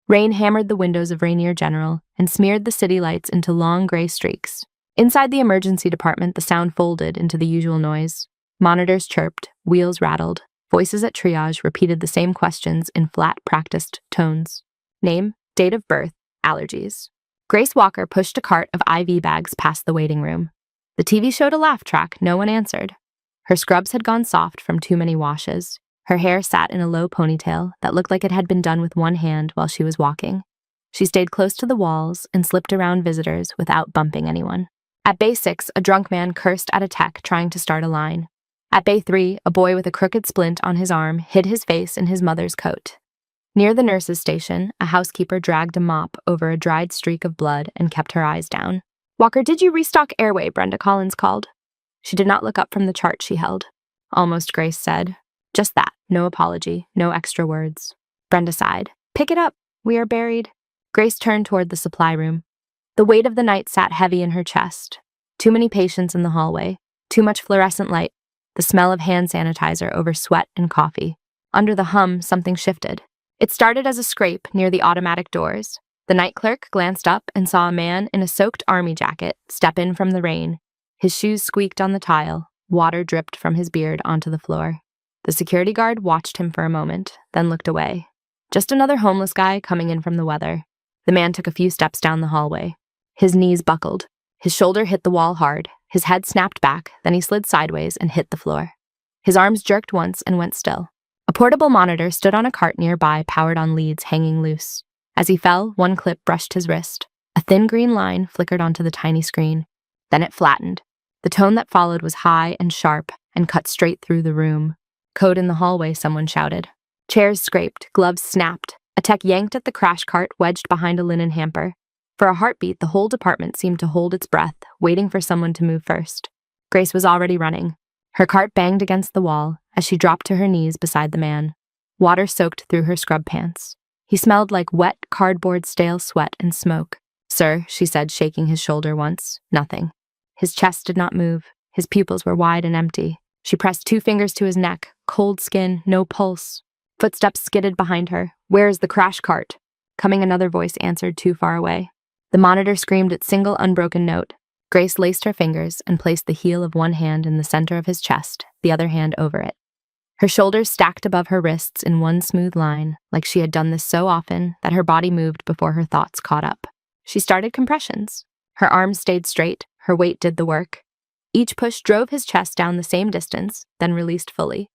Rain hammered the windows of Rainier General and smeared the city lights into long gray streaks. Inside the emergency department, the sound folded into the usual noise. Monitors chirped, wheels rattled. Voices at triage repeated the same questions in flat, practiced tones. Name, date of birth, allergies. Grace Walker pushed a cart of IV bags past the waiting room. The TV showed a laugh track no one answered. Her scrubs had gone soft from too many washes. Her hair sat in a low ponytail that looked like it had been done with one hand while she was walking. She stayed close to the walls and slipped around visitors without bumping anyone. At Bay 6, a drunk man cursed at a tech trying to start a line. At Bay 3, a boy with a crooked splint on his arm hid his face in his mother's coat. Near the nurse's station, a housekeeper dragged a mop over a dried streak of blood and kept her eyes down. "Walker, did you restock airway?" Brenda Collins called. She did not look up from the chart she held. "Almost," Grace said. Just that, no apology, no extra words. Brenda sighed. "Pick it up. We are buried." Grace turned toward the supply room. The weight of the night sat heavy in her chest. Too many patients in the hallway. Too much fluorescent light. The smell of hand sanitizer over sweat and coffee. Under the hum, something shifted. It started as a scrape near the automatic doors. The night clerk glanced up and saw a man in a soaked army jacket step in from the rain. His shoes squeaked on the tile. Water dripped from his beard onto the floor. The security guard watched him for a moment, then looked away. Just another homeless guy coming in from the weather. The man took a few steps down the hallway. His knees buckled. His shoulder hit the wall hard. His head snapped back, then he slid sideways and hit the floor. His arms jerked once and went still. A portable monitor stood on a cart nearby, powered on leads hanging loose. As he fell, one clip brushed his wrist. A thin green line flickered onto the tiny screen. Then it flattened. The tone that followed was high and sharp and cut straight through the room. "Code in the hallway," someone shouted. Chairs scraped, gloves snapped. A tech yanked at the crash cart wedged behind a linen hamper. For a heartbeat, the whole department seemed to hold its breath, waiting for someone to move first. Grace was already running. Her cart banged against the wall as she dropped to her knees beside the man. Water soaked through her scrub pants. He smelled like wet, cardboard, stale sweat and smoke. "Sir," she said, shaking his shoulder once. Nothing. His chest did not move. His pupils were wide and empty. She pressed 2 fingers to his neck. Cold skin, no pulse. Footsteps skidded behind her. "Where is the crash cart?" Coming, another voice answered too far away. The monitor screamed its single unbroken note. Grace laced her fingers and placed the heel of one hand in the center of his chest, the other hand over it. Her shoulders stacked above her wrists in one smooth line, like she had done this so often that her body moved before her thoughts caught up. She started compressions. Her arms stayed straight, her weight did the work. Each push drove his chest down the same distance, then released fully.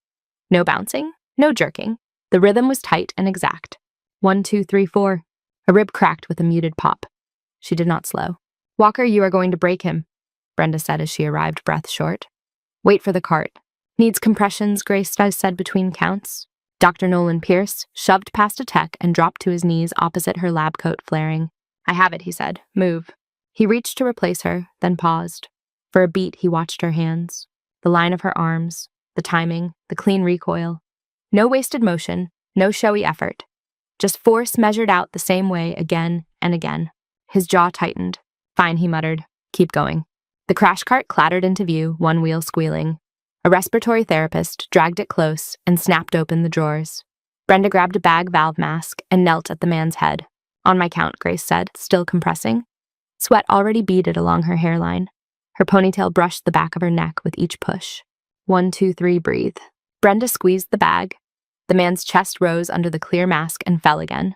No bouncing, no jerking. The rhythm was tight and exact. 1, 2, 3, 4. A rib cracked with a muted pop. She did not slow. "Walker, you are going to break him," Brenda said as she arrived, breath short. "Wait for the cart." "Needs compressions," Grace said between counts. Dr. Nolan Pierce shoved past a tech and dropped to his knees opposite her lab coat, flaring. "I have it," he said. "Move." He reached to replace her, then paused. For a beat, he watched her hands. The line of her arms, the timing, the clean recoil. No wasted motion, no showy effort. Just force measured out the same way again and again. His jaw tightened. "Fine," he muttered. "Keep going." The crash cart clattered into view, one wheel squealing. A respiratory therapist dragged it close and snapped open the drawers. Brenda grabbed a bag valve mask and knelt at the man's head. "On my count," Grace said, still compressing. Sweat already beaded along her hairline. Her ponytail brushed the back of her neck with each push. 1, 2, 3, breathe. Brenda squeezed the bag. The man's chest rose under the clear mask and fell again.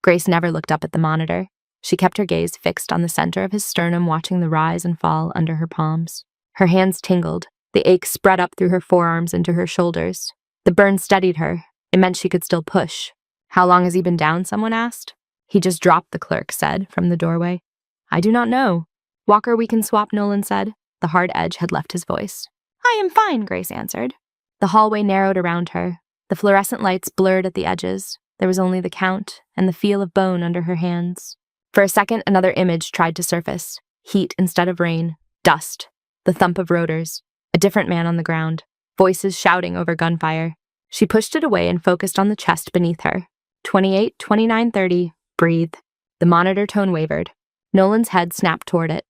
Grace never looked up at the monitor. She kept her gaze fixed on the center of his sternum, watching the rise and fall under her palms. Her hands tingled. The ache spread up through her forearms into her shoulders. The burn steadied her. It meant she could still push. "How long has he been down?" someone asked. "He just dropped," the clerk said from the doorway. "I do not know." "Walker, we can swap," Nolan said. The hard edge had left his voice. "I am fine," Grace answered. The hallway narrowed around her. The fluorescent lights blurred at the edges. There was only the count and the feel of bone under her hands. For a second, another image tried to surface. Heat instead of rain. Dust. The thump of rotors. A different man on the ground. Voices shouting over gunfire. She pushed it away and focused on the chest beneath her. 28, 29, 30. Breathe. The monitor tone wavered. Nolan's head snapped toward it.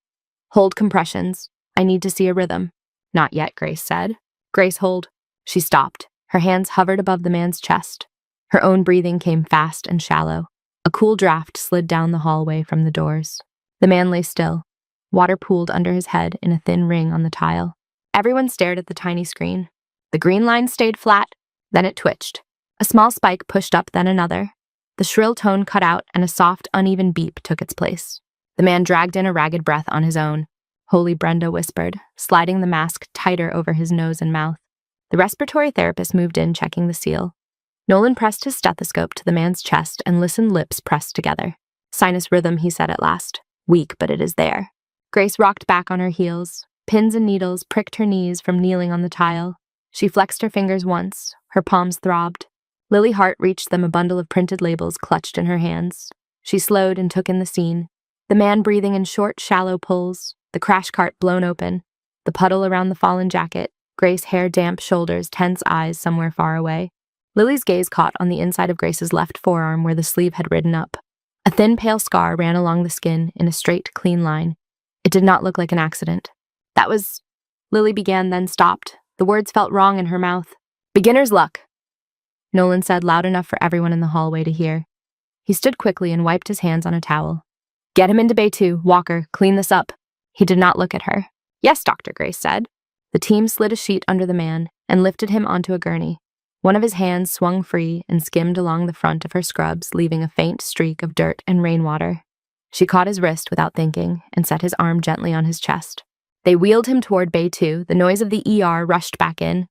"Hold compressions. I need to see a rhythm." "Not yet," Grace said. "Grace, hold." She stopped. Her hands hovered above the man's chest. Her own breathing came fast and shallow. A cool draft slid down the hallway from the doors. The man lay still. Water pooled under his head in a thin ring on the tile. Everyone stared at the tiny screen. The green line stayed flat, then it twitched. A small spike pushed up, then another. The shrill tone cut out, and a soft, uneven beep took its place. The man dragged in a ragged breath on his own. Holy Brenda whispered, sliding the mask tighter over his nose and mouth. The respiratory therapist moved in, checking the seal. Nolan pressed his stethoscope to the man's chest and listened, lips pressed together. Sinus rhythm, he said at last. Weak, but it is there. Grace rocked back on her heels. Pins and needles pricked her knees from kneeling on the tile. She flexed her fingers once. Her palms throbbed. Lily Hart reached them, a bundle of printed labels clutched in her hands. She slowed and took in the scene. The man breathing in short, shallow pulls, the crash cart blown open, the puddle around the fallen jacket, Grace hair damp, shoulders, tense eyes somewhere far away. Lily's gaze caught on the inside of Grace's left forearm where the sleeve had ridden up. A thin, pale scar ran along the skin in a straight, clean line. It did not look like an accident. That was... Lily began, then stopped. The words felt wrong in her mouth. Beginner's luck, Nolan said, loud enough for everyone in the hallway to hear. He stood quickly and wiped his hands on a towel. Get him into Bay 2, Walker, clean this up. He did not look at her. Yes, Dr. Grace said. The team slid a sheet under the man and lifted him onto a gurney. One of his hands swung free and skimmed along the front of her scrubs, leaving a faint streak of dirt and rainwater. She caught his wrist without thinking and set his arm gently on his chest. They wheeled him toward Bay 2. The noise of the ER rushed back in.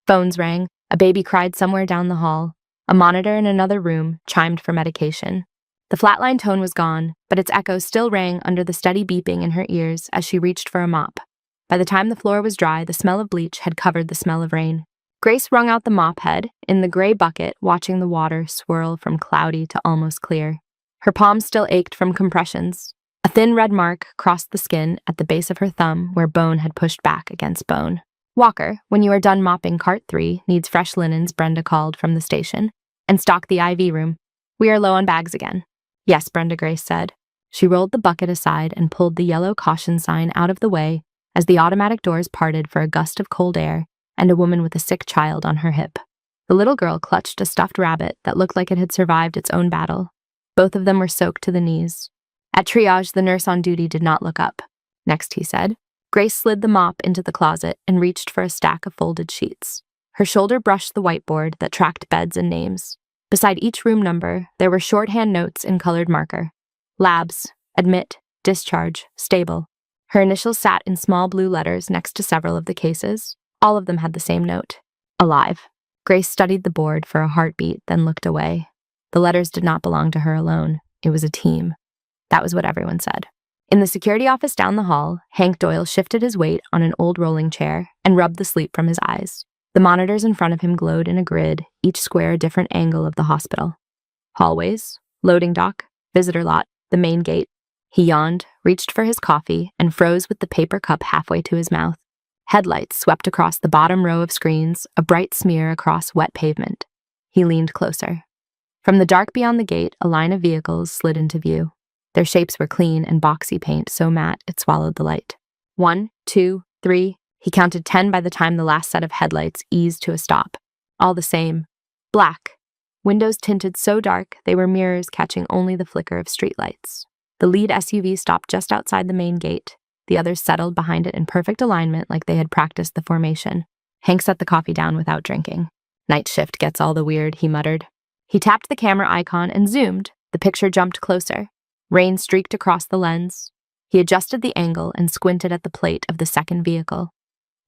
Phones rang. A baby cried somewhere down the hall. A monitor in another room chimed for medication. The flatline tone was gone, but its echo still rang under the steady beeping in her ears as she reached for a mop. By the time the floor was dry, the smell of bleach had covered the smell of rain. Grace wrung out the mop head in the gray bucket, watching the water swirl from cloudy to almost clear. Her palms still ached from compressions. A thin red mark crossed the skin at the base of her thumb where bone had pushed back against bone. Walker, when you are done mopping, cart 3 needs fresh linens, Brenda called from the station, and stock the IV room. We are low on bags again. Yes, Brenda Grace said. She rolled the bucket aside and pulled the yellow caution sign out of the way as the automatic doors parted for a gust of cold air and a woman with a sick child on her hip. The little girl clutched a stuffed rabbit that looked like it had survived its own battle. Both of them were soaked to the knees. At triage, the nurse on duty did not look up. Next, he said. Grace slid the mop into the closet and reached for a stack of folded sheets. Her shoulder brushed the whiteboard that tracked beds and names. Beside each room number, there were shorthand notes in colored marker. Labs, admit, discharge, stable. Her initials sat in small blue letters next to several of the cases. All of them had the same note. Alive. Grace studied the board for a heartbeat, then looked away. The letters did not belong to her alone. It was a team. That was what everyone said. In the security office down the hall, Hank Doyle shifted his weight on an old rolling chair and rubbed the sleep from his eyes. The monitors in front of him glowed in a grid, each square a different angle of the hospital. Hallways, loading dock, visitor lot, the main gate. He yawned, reached for his coffee, and froze with the paper cup halfway to his mouth. Headlights swept across the bottom row of screens, a bright smear across wet pavement. He leaned closer. From the dark beyond the gate, a line of vehicles slid into view. Their shapes were clean and boxy paint so matte it swallowed the light. 1, 2, 3. He counted 10 by the time the last set of headlights eased to a stop. All the same. Black. Windows tinted so dark they were mirrors catching only the flicker of streetlights. The lead SUV stopped just outside the main gate. The others settled behind it in perfect alignment like they had practiced the formation. Hank set the coffee down without drinking. Night shift gets all the weird, he muttered. He tapped the camera icon and zoomed. The picture jumped closer. Rain streaked across the lens. He adjusted the angle and squinted at the plate of the second vehicle.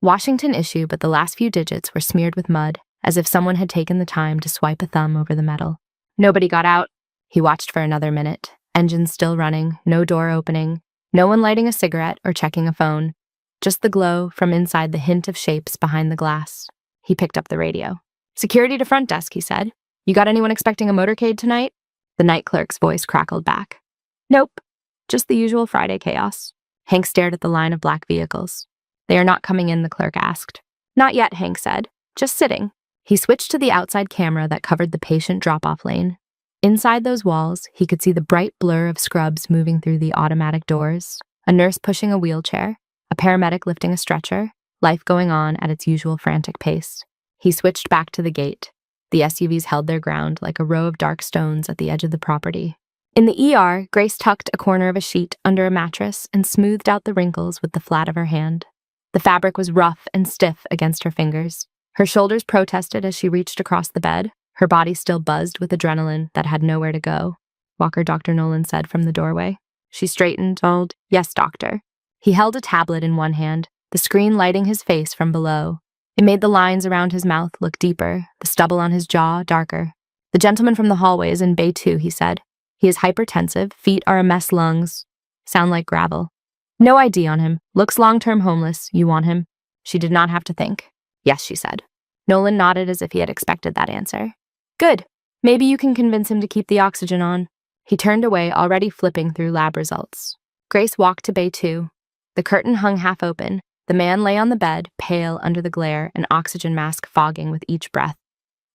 Washington issue, but the last few digits were smeared with mud, as if someone had taken the time to swipe a thumb over the metal. Nobody got out. He watched for another minute. Engines still running, no door opening, no one lighting a cigarette or checking a phone. Just the glow from inside the hint of shapes behind the glass. He picked up the radio. Security to front desk, he said. You got anyone expecting a motorcade tonight? The night clerk's voice crackled back. Nope. Just the usual Friday chaos. Hank stared at the line of black vehicles. They are not coming in, the clerk asked. Not yet, Hank said. Just sitting. He switched to the outside camera that covered the patient drop-off lane. Inside those walls, he could see the bright blur of scrubs moving through the automatic doors, a nurse pushing a wheelchair, a paramedic lifting a stretcher, life going on at its usual frantic pace. He switched back to the gate. The SUVs held their ground like a row of dark stones at the edge of the property. In the ER, Grace tucked a corner of a sheet under a mattress and smoothed out the wrinkles with the flat of her hand. The fabric was rough and stiff against her fingers. Her shoulders protested as she reached across the bed, her body still buzzed with adrenaline that had nowhere to go. "Walker," Dr. Nolan said from the doorway. She straightened, told, "Yes, doctor." He held a tablet in one hand, the screen lighting his face from below. It made the lines around his mouth look deeper, the stubble on his jaw darker. "The gentleman from the hallway is in Bay 2, he said. "He is hypertensive, feet are a mess, lungs sound like gravel. No ID on him, looks long-term homeless, you want him?" She did not have to think. "Yes," she said. Nolan nodded as if he had expected that answer. "Good. Maybe you can convince him to keep the oxygen on." He turned away, already flipping through lab results. Grace walked to Bay 2. The curtain hung half open. The man lay on the bed, pale under the glare, an oxygen mask fogging with each breath.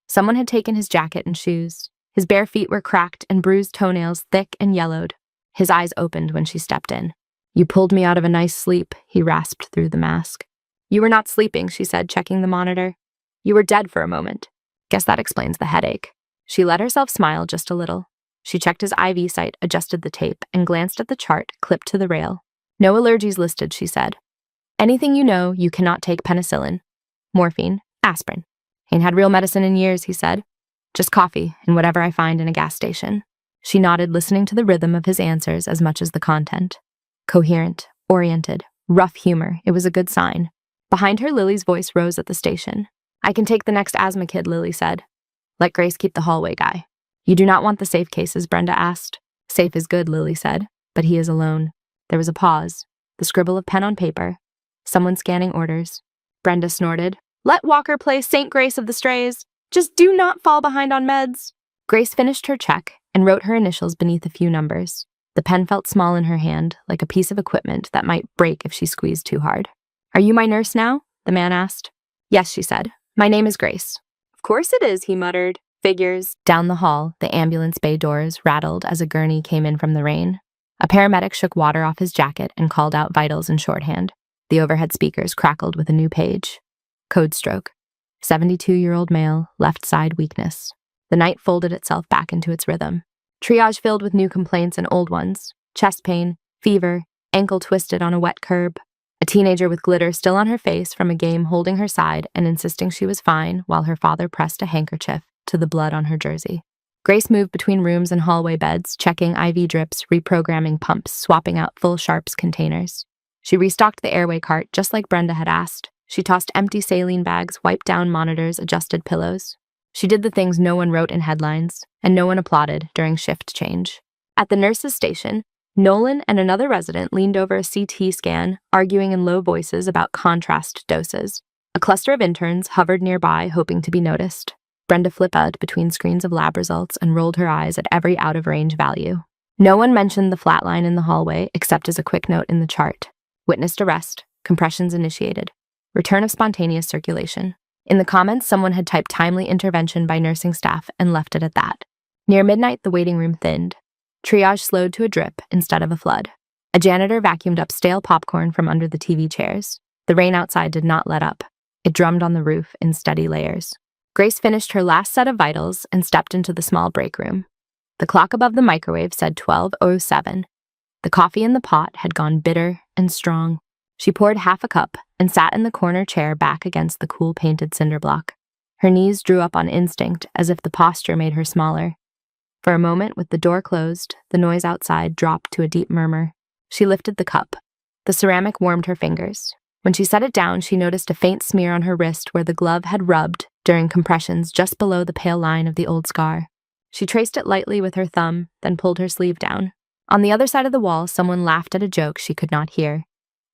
Someone had taken his jacket and shoes. His bare feet were cracked and bruised toenails thick and yellowed. His eyes opened when she stepped in. "You pulled me out of a nice sleep," he rasped through the mask. "You were not sleeping," she said, checking the monitor. "You were dead for a moment. Guess that explains the headache." She let herself smile just a little. She checked his IV site, adjusted the tape, and glanced at the chart clipped to the rail. "No allergies listed," she said. "Anything you know, you cannot take penicillin, morphine, aspirin." "Ain't had real medicine in years," he said. "Just coffee and whatever I find in a gas station." She nodded, listening to the rhythm of his answers as much as the content. Coherent, oriented, rough humor. It was a good sign. Behind her, Lily's voice rose at the station. "I can take the next asthma kid," Lily said. "Let Grace keep the hallway guy." "You do not want the safe cases?" Brenda asked. "Safe is good," Lily said, "but he is alone." There was a pause, the scribble of pen on paper, someone scanning orders. Brenda snorted. "Let Walker play Saint Grace of the Strays. Just do not fall behind on meds." Grace finished her check and wrote her initials beneath a few numbers. The pen felt small in her hand, like a piece of equipment that might break if she squeezed too hard. "Are you my nurse now?" the man asked. "Yes," she said. "My name is Grace." "Of course it is," he muttered. "Figures." Down the hall, the ambulance bay doors rattled as a gurney came in from the rain. A paramedic shook water off his jacket and called out vitals in shorthand. The overhead speakers crackled with a new page. Code stroke. 72-year-old male, left side weakness. The night folded itself back into its rhythm. Triage filled with new complaints and old ones. Chest pain, fever, ankle twisted on a wet curb. A teenager with glitter still on her face from a game holding her side and insisting she was fine while her father pressed a handkerchief to the blood on her jersey. Grace moved between rooms and hallway beds, checking IV drips, reprogramming pumps, swapping out full Sharps containers. She restocked the airway cart just like Brenda had asked. She tossed empty saline bags, wiped down monitors, adjusted pillows. She did the things no one wrote in headlines, and no one applauded during shift change. At the nurse's station, Nolan and another resident leaned over a CT scan, arguing in low voices about contrast doses. A cluster of interns hovered nearby, hoping to be noticed. Brenda flip-out between screens of lab results and rolled her eyes at every out-of-range value. No one mentioned the flat line in the hallway except as a quick note in the chart. Witnessed arrest, compressions initiated, return of spontaneous circulation. In the comments, someone had typed timely intervention by nursing staff and left it at that. Near midnight, the waiting room thinned. Triage slowed to a drip instead of a flood. A janitor vacuumed up stale popcorn from under the TV chairs. The rain outside did not let up. It drummed on the roof in steady layers. Grace finished her last set of vitals and stepped into the small break room. The clock above the microwave said 12:07. The coffee in the pot had gone bitter and strong. She poured half a cup and sat in the corner chair back against the cool painted cinder block. Her knees drew up on instinct as if the posture made her smaller. For a moment, with the door closed, the noise outside dropped to a deep murmur. She lifted the cup. The ceramic warmed her fingers. When she set it down, she noticed a faint smear on her wrist where the glove had rubbed during compressions just below the pale line of the old scar. She traced it lightly with her thumb, then pulled her sleeve down. On the other side of the wall, someone laughed at a joke she could not hear.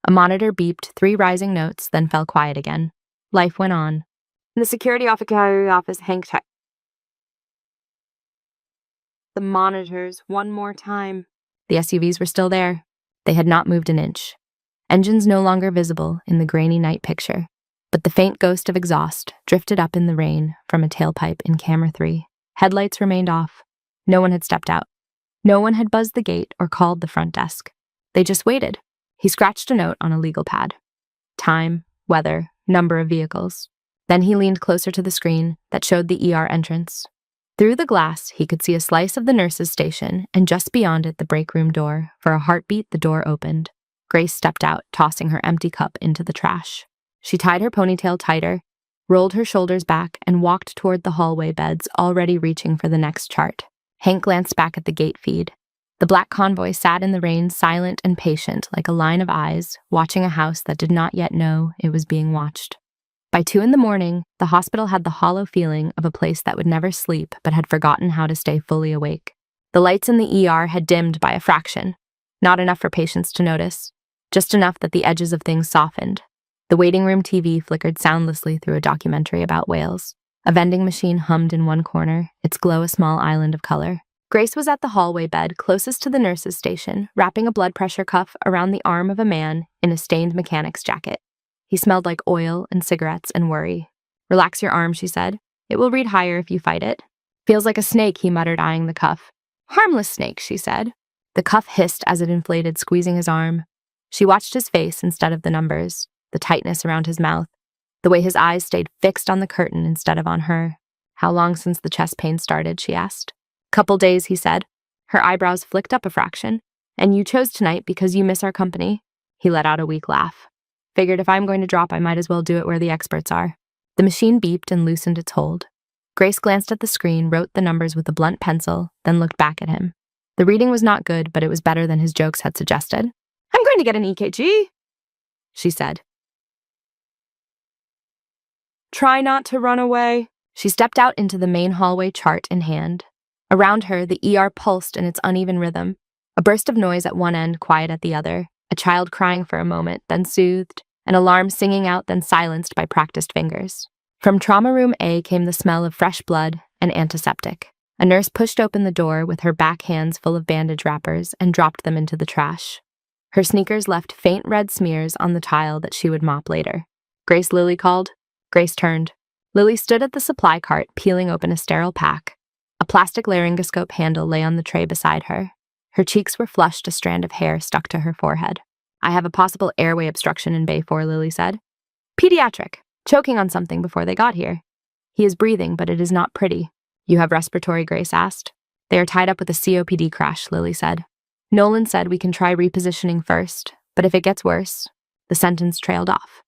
A monitor beeped 3 rising notes, then fell quiet again. Life went on. In the security office, Hank checked the monitors one more time. The SUVs were still there. They had not moved an inch. Engines no longer visible in the grainy night picture, but the faint ghost of exhaust drifted up in the rain from a tailpipe in camera 3. Headlights remained off. No one had stepped out. No one had buzzed the gate or called the front desk. They just waited. He scratched a note on a legal pad. Time, weather, number of vehicles. Then he leaned closer to the screen that showed the ER entrance. Through the glass, he could see a slice of the nurse's station, and just beyond it the break room door. For a heartbeat, the door opened. Grace stepped out, tossing her empty cup into the trash. She tied her ponytail tighter, rolled her shoulders back, and walked toward the hallway beds, already reaching for the next chart. Hank glanced back at the gate feed. The black convoy sat in the rain, silent and patient, like a line of eyes, watching a house that did not yet know it was being watched. By 2 a.m, the hospital had the hollow feeling of a place that would never sleep but had forgotten how to stay fully awake. The lights in the ER had dimmed by a fraction, not enough for patients to notice, just enough that the edges of things softened. The waiting room TV flickered soundlessly through a documentary about whales. A vending machine hummed in one corner, its glow a small island of color. Grace was at the hallway bed closest to the nurse's station, wrapping a blood pressure cuff around the arm of a man in a stained mechanic's jacket. He smelled like oil and cigarettes and worry. "Relax your arm," she said. "It will read higher if you fight it." "Feels like a snake," he muttered, eyeing the cuff. "Harmless snake," she said. The cuff hissed as it inflated, squeezing his arm. She watched his face instead of the numbers, the tightness around his mouth, the way his eyes stayed fixed on the curtain instead of on her. "How long since the chest pain started?" she asked. "Couple days," he said. Her eyebrows flicked up a fraction. "And you chose tonight because you miss our company?" He let out a weak laugh. "Figured if I'm going to drop, I might as well do it where the experts are." The machine beeped and loosened its hold. Grace glanced at the screen, wrote the numbers with a blunt pencil, then looked back at him. The reading was not good, but it was better than his jokes had suggested. "I'm going to get an EKG," she said. "Try not to run away." She stepped out into the main hallway, chart in hand. Around her, the ER pulsed in its uneven rhythm. A burst of noise at one end, quiet at the other. A child crying for a moment, then soothed. An alarm singing out, then silenced by practiced fingers. From trauma room A came the smell of fresh blood and antiseptic. A nurse pushed open the door with her back hands full of bandage wrappers and dropped them into the trash. Her sneakers left faint red smears on the tile that she would mop later. "Grace," Lily called. Grace turned. Lily stood at the supply cart, peeling open a sterile pack. A plastic laryngoscope handle lay on the tray beside her. Her cheeks were flushed, a strand of hair stuck to her forehead. "I have a possible airway obstruction in Bay 4, Lily said. "Pediatric, choking on something before they got here. He is breathing, but it is not pretty." "You have respiratory?" Grace asked. "They are tied up with a COPD crash," Lily said. "Nolan said we can try repositioning first, but if it gets worse..." The sentence trailed off.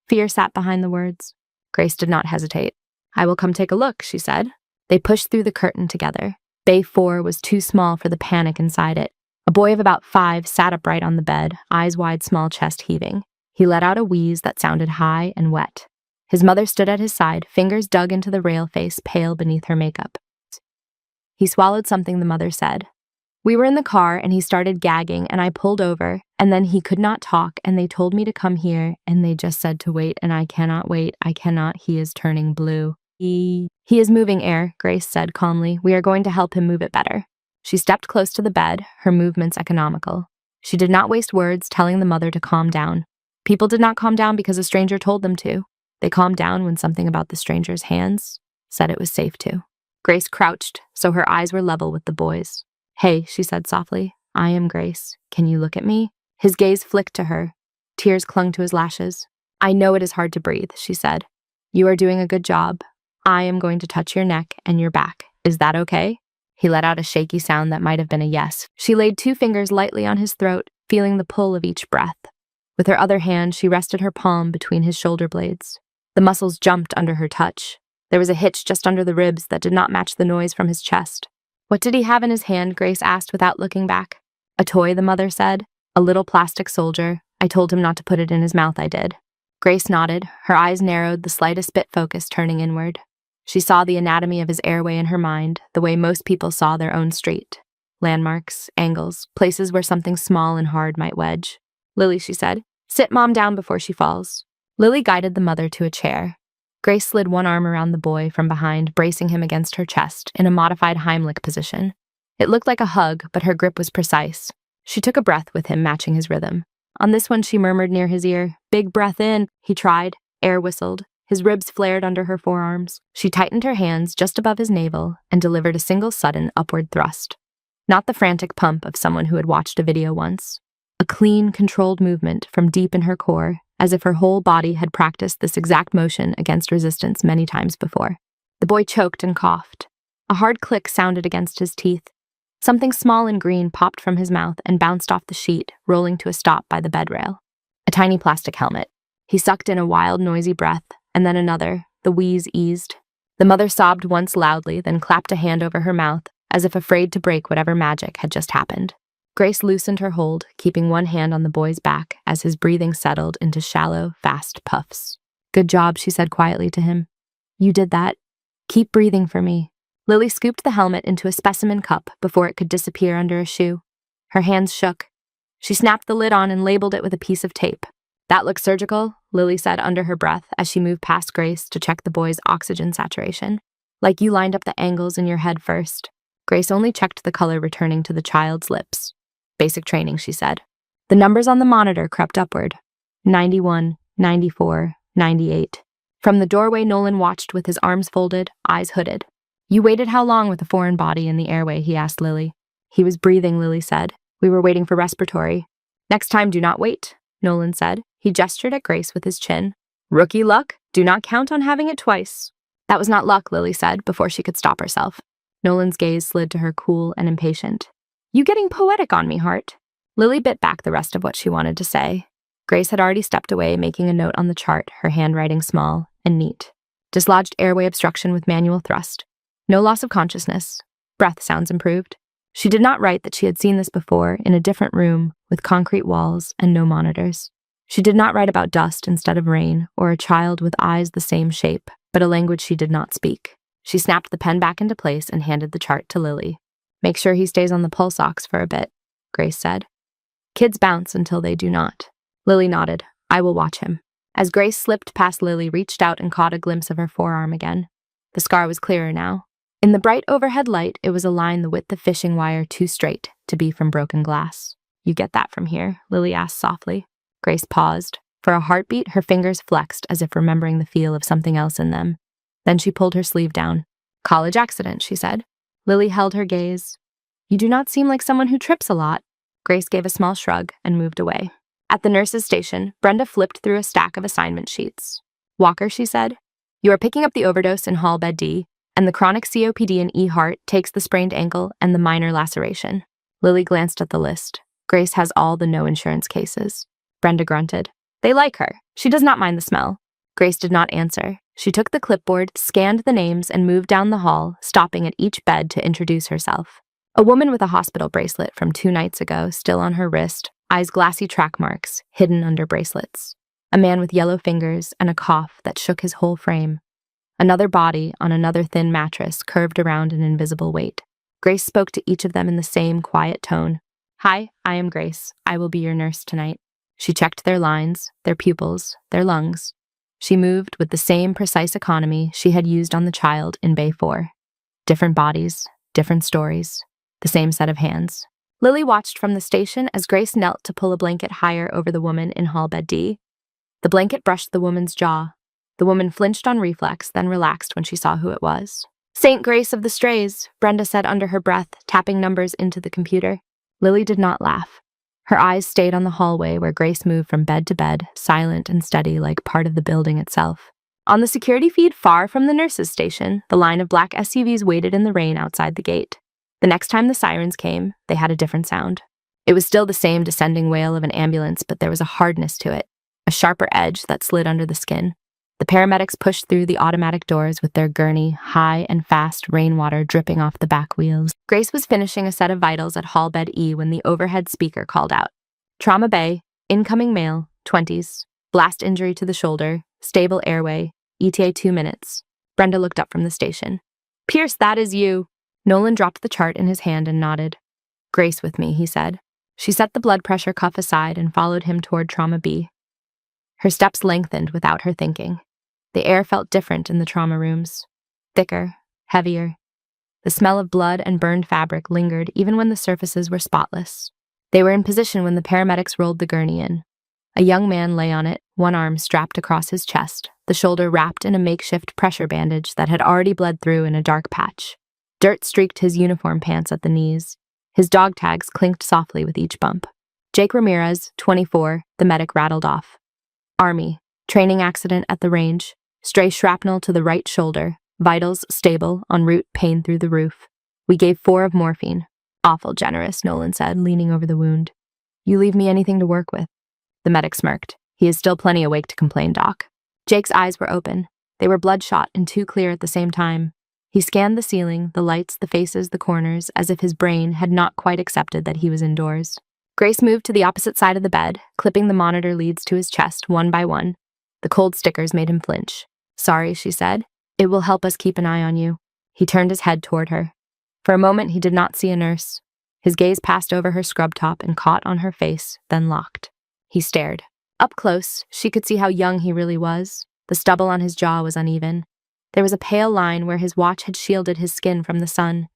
Fear sat behind the words. Grace did not hesitate. "I will come take a look," she said. They pushed through the curtain together. Bay 4 was too small for the panic inside it. A boy of about 5 sat upright on the bed, eyes wide, small chest heaving. He let out a wheeze that sounded high and wet. His mother stood at his side, fingers dug into the rail face, pale beneath her makeup. He swallowed something the mother said. "We were in the car and he started gagging and I pulled over and then he could not talk and they told me to come here and they just said to wait and I cannot wait, I cannot, he is turning blue." He is moving air," Grace said calmly. "We are going to help him move it better." She stepped close to the bed, her movements economical. She did not waste words telling the mother to calm down. People did not calm down because a stranger told them to. They calmed down when something about the stranger's hands said it was safe to. Grace crouched, so her eyes were level with the boy's. "Hey," she said softly. "I am Grace. Can you look at me?" His gaze flicked to her. Tears clung to his lashes. "I know it is hard to breathe," she said. "You are doing a good job. I am going to touch your neck and your back. Is that okay?" He let out a shaky sound that might have been a yes. She laid 2 fingers lightly on his throat, feeling the pull of each breath. With her other hand, she rested her palm between his shoulder blades. The muscles jumped under her touch. There was a hitch just under the ribs that did not match the noise from his chest. "What did he have in his hand?" Grace asked without looking back. "A toy," the mother said. "A little plastic soldier. I told him not to put it in his mouth, I did." Grace nodded, her eyes narrowed, the slightest bit focus turning inward. She saw the anatomy of his airway in her mind, the way most people saw their own street. Landmarks, angles, places where something small and hard might wedge. "Lily," she said, "sit Mom down before she falls." Lily guided the mother to a chair. Grace slid one arm around the boy from behind, bracing him against her chest in a modified Heimlich position. It looked like a hug, but her grip was precise. She took a breath with him, matching his rhythm. On this one, she murmured near his ear, "Big breath in." He tried. Air whistled. His ribs flared under her forearms. She tightened her hands just above his navel and delivered a single sudden upward thrust. Not the frantic pump of someone who had watched a video once. A clean, controlled movement from deep in her core, as if her whole body had practiced this exact motion against resistance many times before. The boy choked and coughed. A hard click sounded against his teeth. Something small and green popped from his mouth and bounced off the sheet, rolling to a stop by the bed rail. A tiny plastic helmet. He sucked in a wild, noisy breath, and then another. The wheeze eased. The mother sobbed once loudly, then clapped a hand over her mouth, as if afraid to break whatever magic had just happened. Grace loosened her hold, keeping one hand on the boy's back as his breathing settled into shallow, fast puffs. "Good job," she said quietly to him. "You did that. Keep breathing for me." Lily scooped the helmet into a specimen cup before it could disappear under a shoe. Her hands shook. She snapped the lid on and labeled it with a piece of tape. "That looks surgical," Lily said under her breath as she moved past Grace to check the boy's oxygen saturation. "Like you lined up the angles in your head first." Grace only checked the color returning to the child's lips. "Basic training," she said. The numbers on the monitor crept upward. 91, 94, 98. From the doorway, Nolan watched with his arms folded, eyes hooded. "You waited how long with a foreign body in the airway?" he asked Lily. "He was breathing," Lily said. "We were waiting for respiratory." "Next time, do not wait," Nolan said. He gestured at Grace with his chin. "Rookie luck, do not count on having it twice." "That was not luck," Lily said, before she could stop herself. Nolan's gaze slid to her, cool and impatient. "You getting poetic on me, Hart?" Lily bit back the rest of what she wanted to say. Grace had already stepped away, making a note on the chart, her handwriting small and neat. Dislodged airway obstruction with manual thrust. No loss of consciousness. Breath sounds improved. She did not write that she had seen this before in a different room with concrete walls and no monitors. She did not write about dust instead of rain or a child with eyes the same shape, but a language she did not speak. She snapped the pen back into place and handed the chart to Lily. "Make sure he stays on the pulse ox for a bit," Grace said. "Kids bounce until they do not." Lily nodded. "I will watch him." As Grace slipped past Lily, reached out and caught a glimpse of her forearm again. The scar was clearer now. In the bright overhead light, it was a line the width of fishing wire too straight to be from broken glass. "You get that from here?" Lily asked softly. Grace paused. For a heartbeat, her fingers flexed as if remembering the feel of something else in them. Then she pulled her sleeve down. "College accident," she said. Lily held her gaze. "You do not seem like someone who trips a lot." Grace gave a small shrug and moved away. At the nurse's station, Brenda flipped through a stack of assignment sheets. "Walker," she said, "you are picking up the overdose in hall bed D, and the chronic COPD in E. Hart takes the sprained ankle and the minor laceration." Lily glanced at the list. Grace has all the no insurance cases. Brenda grunted. "They like her. She does not mind the smell." Grace did not answer. She took the clipboard, scanned the names, and moved down the hall, stopping at each bed to introduce herself. A woman with a hospital bracelet from 2 nights ago still on her wrist, eyes glassy track marks, hidden under bracelets. A man with yellow fingers and a cough that shook his whole frame. Another body on another thin mattress curved around an invisible weight. Grace spoke to each of them in the same quiet tone. "Hi, I am Grace. I will be your nurse tonight." She checked their lines, their pupils, their lungs. She moved with the same precise economy she had used on the child in Bay 4. Different bodies, different stories, the same set of hands. Lily watched from the station as Grace knelt to pull a blanket higher over the woman in hall bed D. The blanket brushed the woman's jaw. The woman flinched on reflex, then relaxed when she saw who it was. "Saint Grace of the Strays," Brenda said under her breath, tapping numbers into the computer. Lily did not laugh. Her eyes stayed on the hallway where Grace moved from bed to bed, silent and steady like part of the building itself. On the security feed far from the nurse's station, the line of black SUVs waited in the rain outside the gate. The next time the sirens came, they had a different sound. It was still the same descending wail of an ambulance, but there was a hardness to it, a sharper edge that slid under the skin. The paramedics pushed through the automatic doors with their gurney, high and fast rainwater dripping off the back wheels. Grace was finishing a set of vitals at hall bed E when the overhead speaker called out. "Trauma bay, incoming male, 20s, blast injury to the shoulder, stable airway, ETA 2 minutes. Brenda looked up from the station. "Pierce, that is you." Nolan dropped the chart in his hand and nodded. "Grace with me," he said. She set the blood pressure cuff aside and followed him toward trauma B. Her steps lengthened without her thinking. The air felt different in the trauma rooms. Thicker, heavier. The smell of blood and burned fabric lingered even when the surfaces were spotless. They were in position when the paramedics rolled the gurney in. A young man lay on it, one arm strapped across his chest, the shoulder wrapped in a makeshift pressure bandage that had already bled through in a dark patch. Dirt streaked his uniform pants at the knees. His dog tags clinked softly with each bump. Jake Ramirez, 24, the medic rattled off. Army, training accident at the range, stray shrapnel to the right shoulder, Vitals stable, en route, pain through the roof. We gave 4 of morphine. Awful generous, Nolan said, leaning over the wound. You leave me anything to work with. The medic smirked. He is still plenty awake to complain, Doc. Jake's eyes were open. They were bloodshot and too clear at the same time. He scanned the ceiling, the lights, the faces, the corners, as if his brain had not quite accepted that he was indoors. Grace moved to the opposite side of the bed, clipping the monitor leads to his chest one by one. The cold stickers made him flinch. Sorry, she said. It will help us keep an eye on you. He turned his head toward her. For a moment, he did not see a nurse. His gaze passed over her scrub top and caught on her face, then locked. He stared. Up close, she could see how young he really was. The stubble on his jaw was uneven. There was a pale line where his watch had shielded his skin from the sun.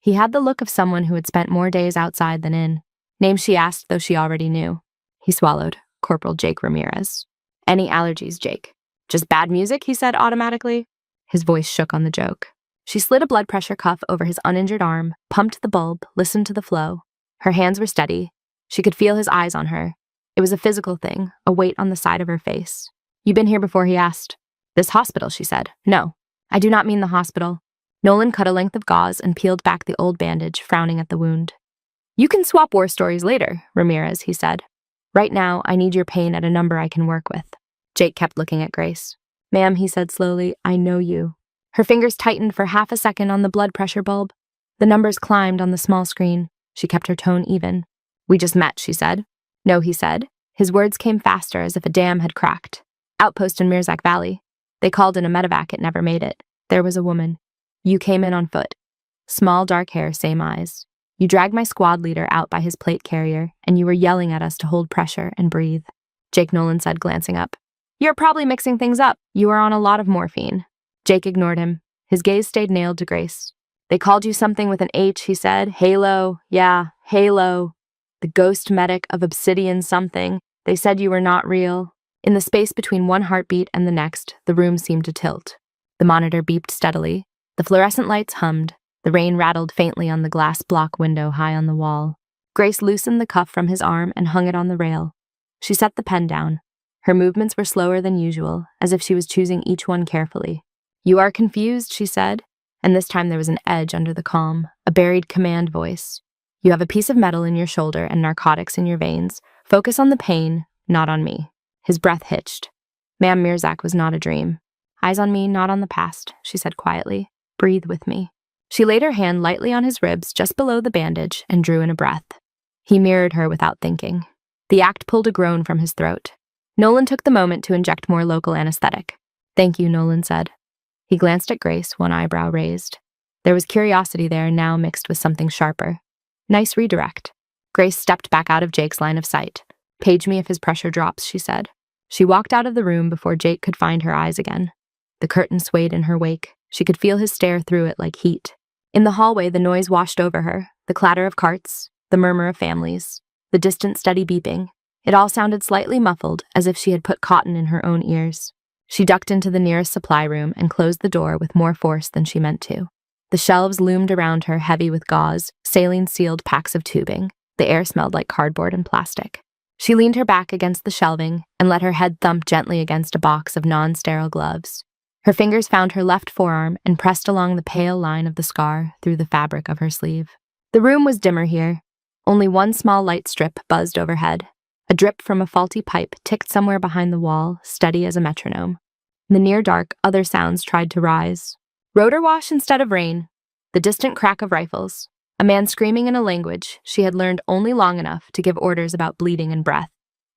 He had the look of someone who had spent more days outside than in. Name she asked, though she already knew. He swallowed. Corporal Jake Ramirez. Any allergies, Jake? Just bad music, he said automatically. His voice shook on the joke. She slid a blood pressure cuff over his uninjured arm, pumped the bulb, listened to the flow. Her hands were steady. She could feel his eyes on her. It was a physical thing, a weight on the side of her face. You been here before, he asked. This hospital, she said. No, I do not mean the hospital. Nolan cut a length of gauze and peeled back the old bandage, frowning at the wound. You can swap war stories later, Ramirez, he said. Right now, I need your pain at a number I can work with. Jake kept looking at Grace. Ma'am, he said slowly, I know you. Her fingers tightened for half a second on the blood pressure bulb. The numbers climbed on the small screen. She kept her tone even. We just met, she said. No, he said. His words came faster as if a dam had cracked. Outpost in Mirzak Valley. They called in a medevac, it never made it. There was a woman. You came in on foot. Small dark hair, same eyes. You dragged my squad leader out by his plate carrier, and you were yelling at us to hold pressure and breathe. Jake Nolan said, glancing up. You're probably mixing things up. You are on a lot of morphine. Jake ignored him. His gaze stayed nailed to Grace. They called you something with an H, he said. Halo. Yeah, Halo. The ghost medic of Obsidian something. They said you were not real. In the space between one heartbeat and the next, the room seemed to tilt. The monitor beeped steadily. The fluorescent lights hummed. The rain rattled faintly on the glass block window high on the wall. Grace loosened the cuff from his arm and hung it on the rail. She set the pen down. Her movements were slower than usual, as if she was choosing each one carefully. You are confused, she said, and this time there was an edge under the calm, a buried command voice. You have a piece of metal in your shoulder and narcotics in your veins. Focus on the pain, not on me. His breath hitched. Ma'am, Mirzak was not a dream. Eyes on me, not on the past, she said quietly. Breathe with me. She laid her hand lightly on his ribs just below the bandage and drew in a breath. He mirrored her without thinking. The act pulled a groan from his throat. Nolan took the moment to inject more local anesthetic. Thank you, Nolan said. He glanced at Grace, one eyebrow raised. There was curiosity there now mixed with something sharper. Nice redirect. Grace stepped back out of Jake's line of sight. Page me if his pressure drops, she said. She walked out of the room before Jake could find her eyes again. The curtain swayed in her wake. She could feel his stare through it like heat. In the hallway, the noise washed over her, the clatter of carts, the murmur of families, the distant steady beeping. It all sounded slightly muffled, as if she had put cotton in her own ears. She ducked into the nearest supply room and closed the door with more force than she meant to. The shelves loomed around her, heavy with gauze, saline-sealed packs of tubing. The air smelled like cardboard and plastic. She leaned her back against the shelving and let her head thump gently against a box of non-sterile gloves. Her fingers found her left forearm and pressed along the pale line of the scar through the fabric of her sleeve. The room was dimmer here. Only one small light strip buzzed overhead. A drip from a faulty pipe ticked somewhere behind the wall, steady as a metronome. In the near dark, other sounds tried to rise. Rotor wash instead of rain. The distant crack of rifles. A man screaming in a language she had learned only long enough to give orders about bleeding and breath.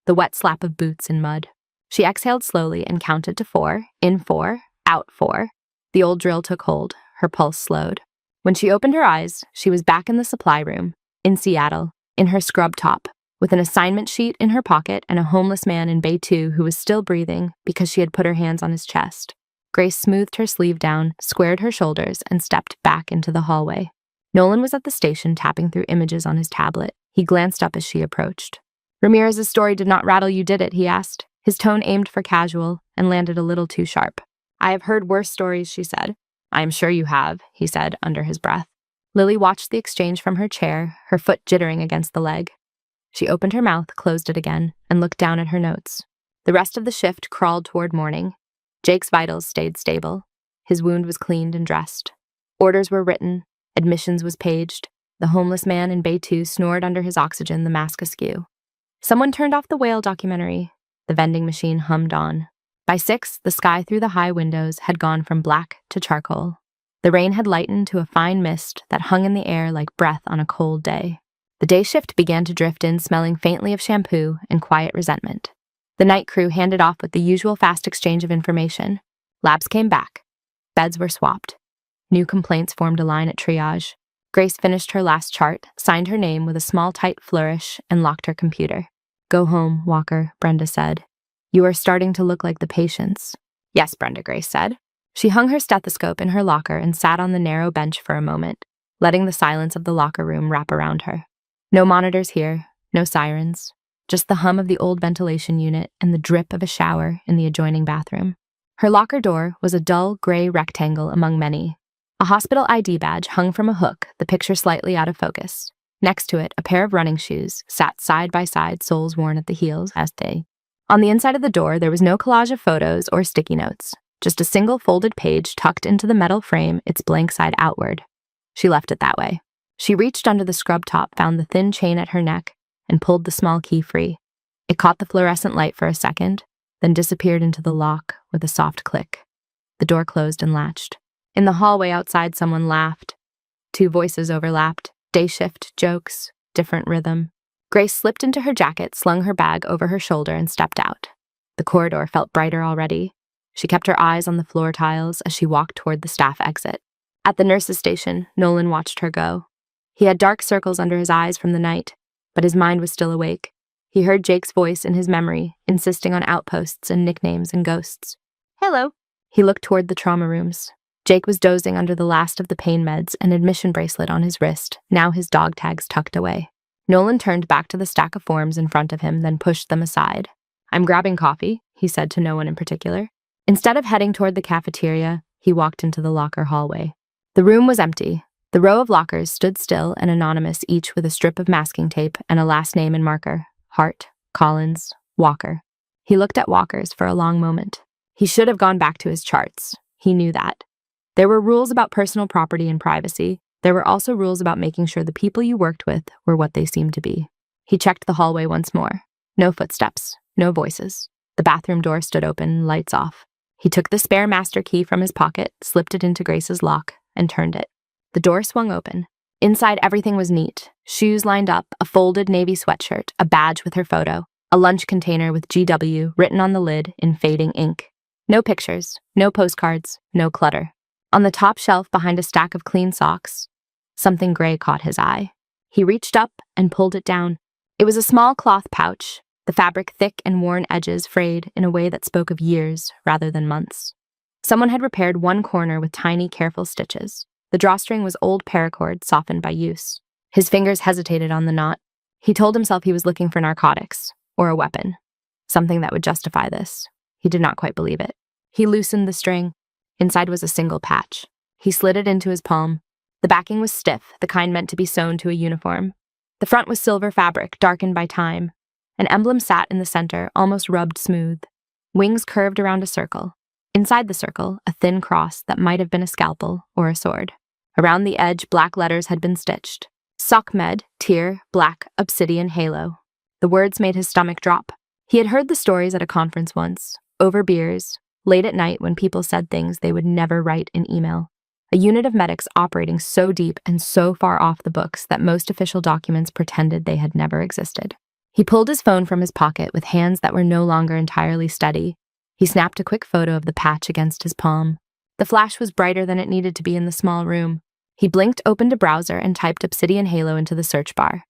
The wet slap of boots in mud. She exhaled slowly and counted to 4, in 4, out 4. The old drill took hold. Her pulse slowed. When she opened her eyes, she was back in the supply room, in Seattle, in her scrub top, with an assignment sheet in her pocket and a homeless man in Bay 2 who was still breathing because she had put her hands on his chest. Grace smoothed her sleeve down, squared her shoulders, and stepped back into the hallway. Nolan was at the station tapping through images on his tablet. He glanced up as she approached. Ramirez's story did not rattle you, did it? He asked. His tone aimed for casual and landed a little too sharp. I have heard worse stories, she said. I am sure you have, he said under his breath. Lily watched the exchange from her chair, her foot jittering against the leg. She opened her mouth, closed it again, and looked down at her notes. The rest of the shift crawled toward morning. Jake's vitals stayed stable. His wound was cleaned and dressed. Orders were written. Admissions was paged. The homeless man in Bay 2 snored under his oxygen, the mask askew. Someone turned off the whale documentary. The vending machine hummed on. By 6, the sky through the high windows had gone from black to charcoal. The rain had lightened to a fine mist that hung in the air like breath on a cold day. The day shift began to drift in, smelling faintly of shampoo and quiet resentment. The night crew handed off with the usual fast exchange of information. Labs came back. Beds were swapped. New complaints formed a line at triage. Grace finished her last chart, signed her name with a small, tight flourish, and locked her computer. "Go home, Walker," Brenda said. "You are starting to look like the patients." "Yes, Brenda," Grace said. She hung her stethoscope in her locker and sat on the narrow bench for a moment, letting the silence of the locker room wrap around her. No monitors here, no sirens, just the hum of the old ventilation unit and the drip of a shower in the adjoining bathroom. Her locker door was a dull gray rectangle among many. A hospital ID badge hung from a hook, the picture slightly out of focus. Next to it, a pair of running shoes sat side by side, soles worn at the heels, as day. On the inside of the door, there was no collage of photos or sticky notes, just a single folded page tucked into the metal frame, its blank side outward. She left it that way. She reached under the scrub top, found the thin chain at her neck, and pulled the small key free. It caught the fluorescent light for a second, then disappeared into the lock with a soft click. The door closed and latched. In the hallway outside, someone laughed. 2 voices overlapped. Day shift jokes, different rhythm. Grace slipped into her jacket, slung her bag over her shoulder, and stepped out. The corridor felt brighter already. She kept her eyes on the floor tiles as she walked toward the staff exit. At the nurse's station, Nolan watched her go. He had dark circles under his eyes from the night, but his mind was still awake. He heard Jake's voice in his memory, insisting on outposts and nicknames and ghosts. "Hello." He looked toward the trauma rooms. Jake was dozing under the last of the pain meds, an admission bracelet on his wrist, now his dog tags tucked away. Nolan turned back to the stack of forms in front of him, then pushed them aside. "I'm grabbing coffee," he said to no one in particular. Instead of heading toward the cafeteria, he walked into the locker hallway. The room was empty. The row of lockers stood still and anonymous, each with a strip of masking tape and a last name in marker: Hart, Collins, Walker. He looked at Walker's for a long moment. He should have gone back to his charts. He knew that. There were rules about personal property and privacy. There were also rules about making sure the people you worked with were what they seemed to be. He checked the hallway once more. No footsteps, no voices. The bathroom door stood open, lights off. He took the spare master key from his pocket, slipped it into Grace's lock, and turned it. The door swung open. Inside, everything was neat. Shoes lined up, a folded navy sweatshirt, a badge with her photo, a lunch container with GW written on the lid in fading ink. No pictures, no postcards, no clutter. On the top shelf behind a stack of clean socks, something gray caught his eye. He reached up and pulled it down. It was a small cloth pouch, the fabric thick and worn edges frayed in a way that spoke of years rather than months. Someone had repaired one corner with tiny, careful stitches. The drawstring was old paracord, softened by use. His fingers hesitated on the knot. He told himself he was looking for narcotics, or a weapon. Something that would justify this. He did not quite believe it. He loosened the string. Inside was a single patch. He slid it into his palm. The backing was stiff, the kind meant to be sewn to a uniform. The front was silver fabric, darkened by time. An emblem sat in the center, almost rubbed smooth. Wings curved around a circle. Inside the circle, a thin cross that might have been a scalpel or a sword. Around the edge, black letters had been stitched. SOCMED, Tier, Black, Obsidian, Halo. The words made his stomach drop. He had heard the stories at a conference once, over beers, late at night when people said things they would never write in email. A unit of medics operating so deep and so far off the books that most official documents pretended they had never existed. He pulled his phone from his pocket with hands that were no longer entirely steady. He snapped a quick photo of the patch against his palm. The flash was brighter than it needed to be in the small room. He blinked, opened a browser, and typed Obsidian Halo into the search bar.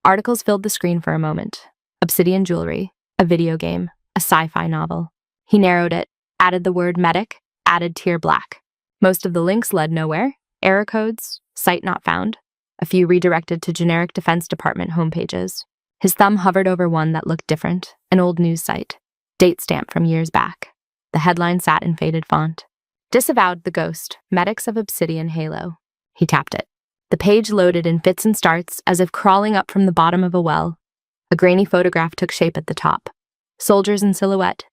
Articles filled the screen for a moment. Obsidian jewelry, a video game, a sci-fi novel. He narrowed it, added the word medic, added Tier Black. Most of the links led nowhere. Error codes, site not found. A few redirected to generic Defense Department homepages. His thumb hovered over one that looked different, an old news site. Date stamp from years back. The headline sat in faded font. Disavowed the ghost, medics of Obsidian Halo. He tapped it. The page loaded in fits and starts, as if crawling up from the bottom of a well. A grainy photograph took shape at the top. Soldiers in silhouette.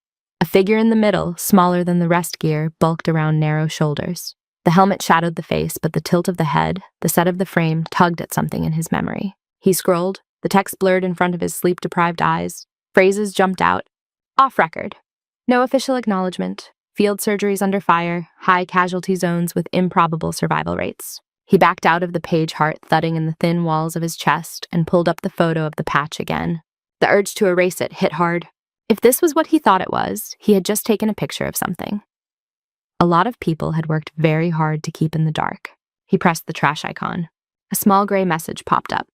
A A figure in the middle, smaller than the rest gear, bulked around narrow shoulders. The helmet shadowed the face, but the tilt of the head, the set of the frame, tugged at something in his memory. He scrolled, the text blurred in front of his sleep-deprived eyes. Phrases jumped out. Off record. No official acknowledgement. Field surgeries under fire, high casualty zones with improbable survival rates. He backed out of the page, heart thudding in the thin walls of his chest, and pulled up the photo of the patch again. The urge to erase it hit hard. If this was what he thought it was, he had just taken a picture of something. A lot of people had worked very hard to keep in the dark. He pressed the trash icon. A small gray message popped up.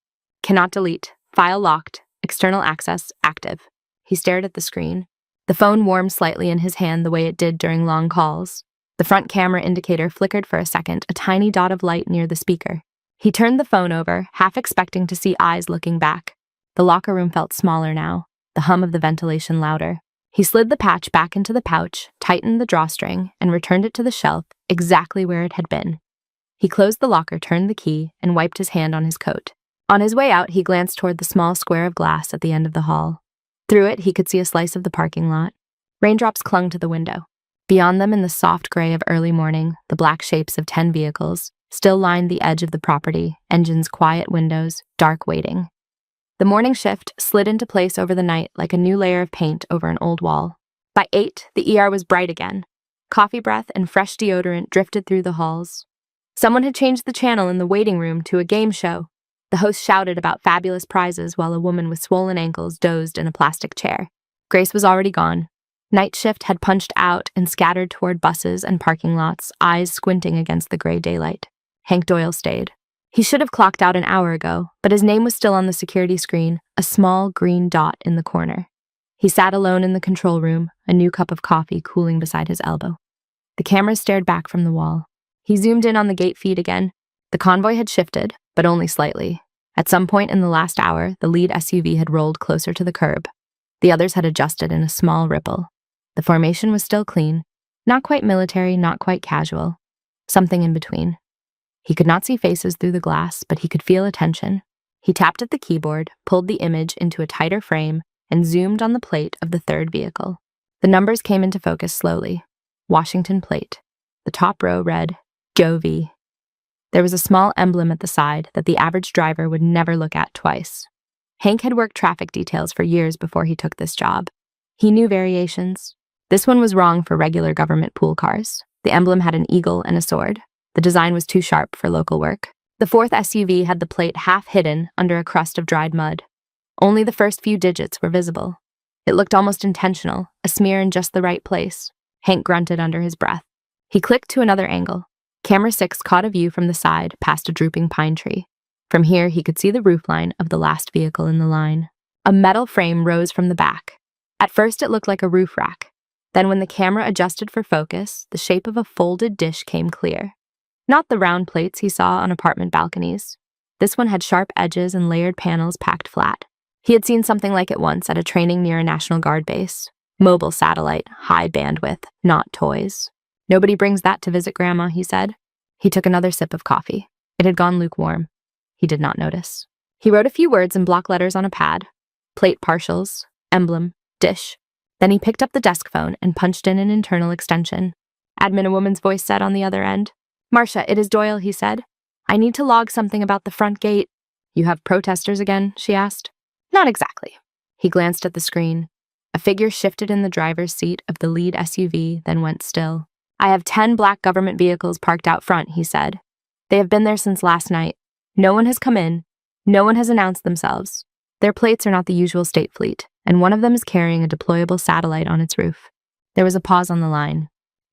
Cannot delete. File locked. External access active. He stared at the screen. The phone warmed slightly in his hand the way it did during long calls. The front camera indicator flickered for a second, a tiny dot of light near the speaker. He turned the phone over, half expecting to see eyes looking back. The locker room felt smaller now, the hum of the ventilation louder. He slid the patch back into the pouch, tightened the drawstring, and returned it to the shelf, exactly where it had been. He closed the locker, turned the key, and wiped his hand on his coat. On his way out, he glanced toward the small square of glass at the end of the hall. Through it, he could see a slice of the parking lot. Raindrops clung to the window. Beyond them, in the soft gray of early morning, the black shapes of 10 vehicles still lined the edge of the property, engines quiet windows, dark waiting. The morning shift slid into place over the night like a new layer of paint over an old wall. By 8, the ER was bright again. Coffee breath and fresh deodorant drifted through the halls. Someone had changed the channel in the waiting room to a game show. The host shouted about fabulous prizes while a woman with swollen ankles dozed in a plastic chair. Grace was already gone. Night shift had punched out and scattered toward buses and parking lots, eyes squinting against the gray daylight. Hank Doyle stayed. He should have clocked out an hour ago, but his name was still on the security screen, a small green dot in the corner. He sat alone in the control room, a new cup of coffee cooling beside his elbow. The camera stared back from the wall. He zoomed in on the gate feed again. The convoy had shifted, but only slightly. At some point in the last hour, the lead SUV had rolled closer to the curb. The others had adjusted in a small ripple. The formation was still clean, not quite military, not quite casual. Something in between. He could not see faces through the glass, but he could feel attention. He tapped at the keyboard, pulled the image into a tighter frame, and zoomed on the plate of the third vehicle. The numbers came into focus slowly. Washington plate. The top row read, Joe V. There was a small emblem at the side that the average driver would never look at twice. Hank had worked traffic details for years before he took this job. He knew variations. This one was wrong for regular government pool cars. The emblem had an eagle and a sword. The design was too sharp for local work. The fourth SUV had the plate half hidden under a crust of dried mud. Only the first few digits were visible. It looked almost intentional, a smear in just the right place. Hank grunted under his breath. He clicked to another angle. Camera 6 caught a view from the side, past a drooping pine tree. From here, he could see the roofline of the last vehicle in the line. A metal frame rose from the back. At first, it looked like a roof rack. Then when the camera adjusted for focus, the shape of a folded dish came clear. Not the round plates he saw on apartment balconies. This one had sharp edges and layered panels packed flat. He had seen something like it once at a training near a National Guard base. Mobile satellite, high bandwidth, not toys. Nobody brings that to visit Grandma, he said. He took another sip of coffee. It had gone lukewarm. He did not notice. He wrote a few words in block letters on a pad. Plate partials, emblem, dish. Then he picked up the desk phone and punched in an internal extension. Admin, a woman's voice said on the other end. Marcia, it is Doyle, he said. I need to log something about the front gate. You have protesters again? She asked. Not exactly. He glanced at the screen. A figure shifted in the driver's seat of the lead SUV, then went still. I have 10 black government vehicles parked out front, he said. They have been there since last night. No one has come in. No one has announced themselves. Their plates are not the usual state fleet, and one of them is carrying a deployable satellite on its roof. There was a pause on the line.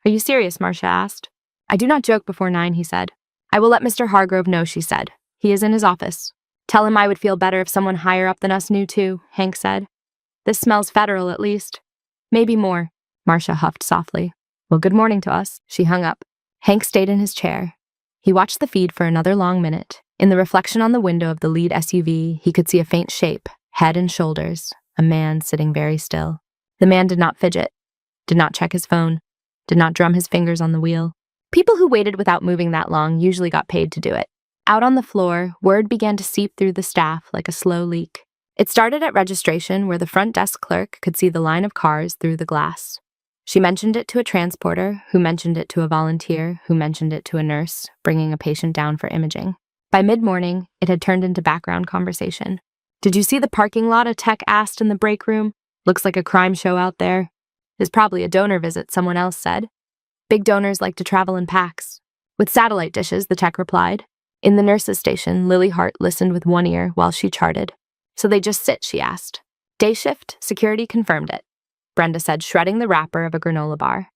Are you serious? Marcia asked. I do not joke before 9, he said. I will let Mr. Hargrove know, she said. He is in his office. Tell him I would feel better if someone higher up than us knew too, Hank said. This smells federal, at least. Maybe more, Marcia huffed softly. Well, good morning to us. She hung up. Hank stayed in his chair. He watched the feed for another long minute. In the reflection on the window of the lead SUV, he could see a faint shape, head and shoulders, a man sitting very still. The man did not fidget, did not check his phone, did not drum his fingers on the wheel. People who waited without moving that long usually got paid to do it. Out on the floor, word began to seep through the staff like a slow leak. It started at registration, where the front desk clerk could see the line of cars through the glass. She mentioned it to a transporter, who mentioned it to a volunteer, who mentioned it to a nurse, bringing a patient down for imaging. By mid-morning, it had turned into background conversation. "Did you see the parking lot?" a tech asked in the break room. "Looks like a crime show out there." "It's probably a donor visit," someone else said. "Big donors like to travel in packs." "With satellite dishes," the tech replied. In the nurse's station, Lily Hart listened with one ear while she charted. "So they just sit?" she asked. "Day shift, security confirmed it," Brenda said, shredding the wrapper of a granola bar.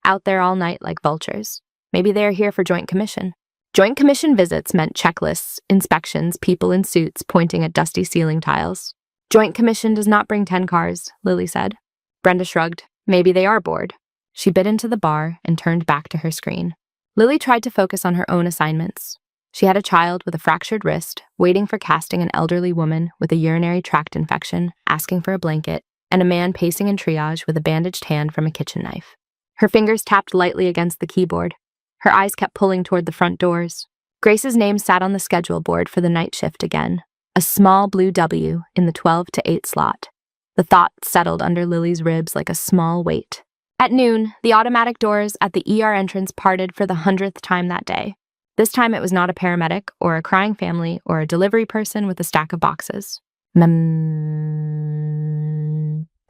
"Out there all night like vultures. Maybe they are here for Joint Commission." Joint Commission visits meant checklists, inspections, people in suits pointing at dusty ceiling tiles. "Joint Commission does not bring 10 cars, Lily said. Brenda shrugged. Maybe they are bored. She bit into the bar and turned back to her screen. Lily tried to focus on her own assignments. She had a child with a fractured wrist, waiting for casting, an elderly woman with a urinary tract infection, asking for a blanket, and a man pacing in triage with a bandaged hand from a kitchen knife. Her fingers tapped lightly against the keyboard. Her eyes kept pulling toward the front doors. Grace's name sat on the schedule board for the night shift again, a small blue W in the 12 to 8 slot. The thought settled under Lily's ribs like a small weight. At noon, the automatic doors at the ER entrance parted for the 100th time that day. This time it was not a paramedic or a crying family or a delivery person with a stack of boxes.